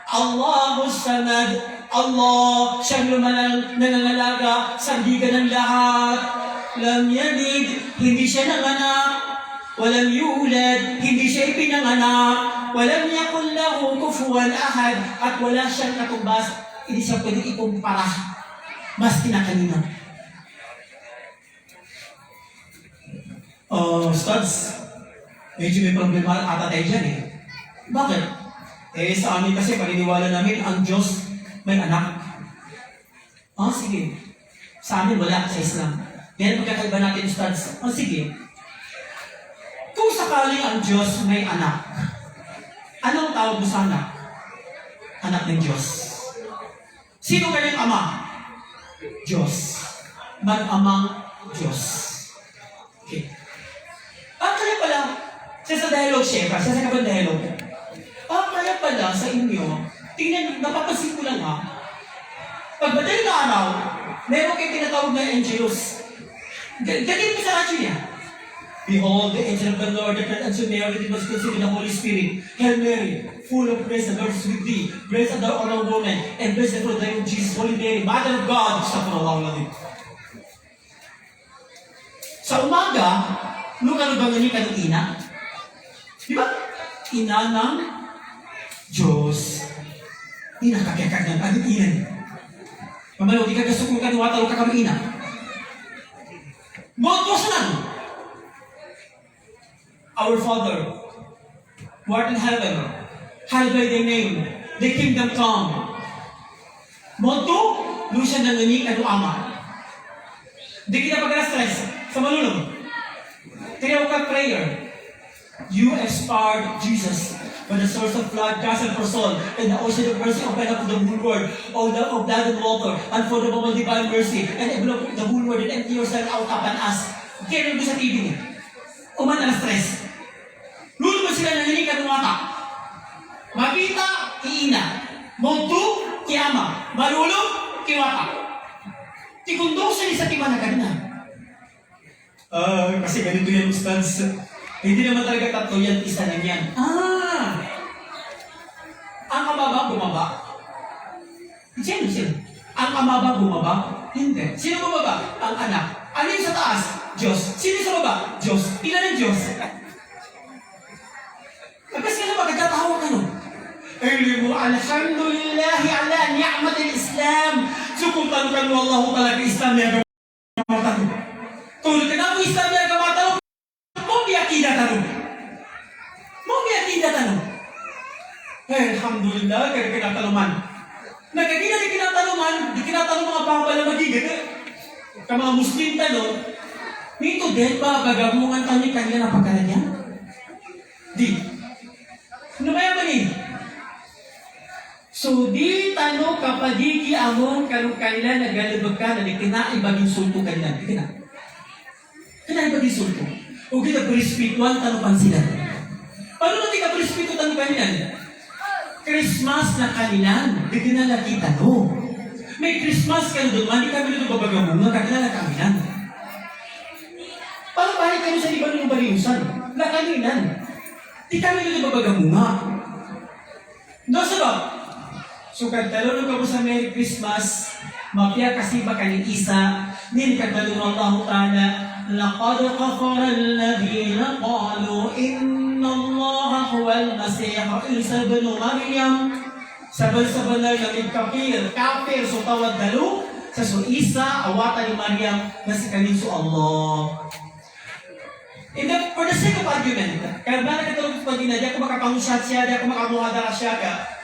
Speaker 9: Allahu samad, Allah, siyang nanangalaga sa ligan ng lahat. Lam yalid, hindi siya nanganak. Walam yulad, hindi siya ipinanganak. Walam yakun lahu kufuwan ahad, at wala siyang katumbas. Hindi siya pwede ikumpara. Mas kinakanina. Studs, medyo may problema ata tayo dyan eh. Bakit? Sa amin kasi paniniwala namin ang Diyos may anak. Sige. Sa amin wala sa Islam. Yan pagkakaiba natin, Studs. Sige. Kung sakaling ang Diyos may anak, anong tawag mo sa anak? Anak ng Diyos. Sino kanyang ama? Diyos. Mag-amang Diyos. Okay. Kaya pala, sa dialogue siya sa kabang dialogue. Kaya pala sa inyo, tingnan, napapansin ko lang pag madaling araw, meron kayong tinatawag na angels. Ganyan po sa radyo niya. Behold, the angel of the Lord, that unto Mary, that was conceived in the Holy Spirit. Hail Mary, full of grace, the Lord is with thee. Blessed are all women, and blessed the fruit of thy womb, Jesus, Holy Mary, Mother of God. Sa umaga, lugar ba nga ni kanina? Di ba? Ina ng Diyos. Inakakakag ng pag-inan. Pamalo, di ka gusto kong kanuwata o kakamina. Motos lang. Our Father, who art in heaven, hallowed be thy name, thy kingdom come. Moto, lusiyan ng nganik at ama. Di kita pag-stress. sa malulong. Tinaw ka prayer. You expired Jesus, when the source of blood, gas and for soul, and the ocean of mercy opened up to the whole world, of blood and water, and for the moment divine mercy, and envelop the whole world and empty yourself out upon us. Kaya nung sa TV niya, uman na stress. Lulo ba sila naninikan ng mata? Mabita, iina. Motu, kiyama. Malulong, kiwata. Tikundong sa timanagan na. Kasi ganito yan, Ustads. Hindi naman talaga tatlo yan, isa lang yan. Ang amaba bumaba. Sino? Ang amaba bumaba? Hindi. Sino bumaba? Ang anak. Ano yung sa taas? Diyos. Sino sa baba? Diyos. Ilan ang Diyos? Kasi ano ba? Nagkatawa ka no? Ilmu alhamdulillahi ala ni'matil Islam. Sukutan ka mo Allah talaga Islam niya kamata mo. Tulad ka na mo Islam niya kamata mo. Mau biakida tanong. Alhamdulillah, kaya kinataluman. Nagkakita di kinataluman, di kinatalong mga pangpala magigit. Ka mga Muslim tanong, nito din ba bagamungan kami kanya na pagkananya? Di. Ano ba yaman eh? So di tanong kapadiki amon kanong kanila nagalibag ka na di kinaibaging sulto kanila. Di kina. Kinaibaging sulto. O kita berispiritual tanong sila. Paano natin ka berispiritual tanong kanila? Christmas na kanilan, di kinala kita no. May Christmas ka doon, mandi kami doon babagamunga, kakilala kami nan. Paano balik kami sa liban ng baliusan? Nakanilan. Di kami doon babagamunga. No, sabab? So, kagtalunong ka mo sa Merry Christmas, mapya kasi ba kanin isa, nin kagtalunong Allah Ta'ala, لقد كفر الذين قالوا إن الله هو المسيح عيسى بن مريم sabal-sabal na kafir so tawad dalo sa so Isa awatan ni Maryam na si kanin so Allah. And then, for the sake of argument, kaya ba na katulog pag ginadya, kung makapangusat siya, kung makamuhadara siya ka,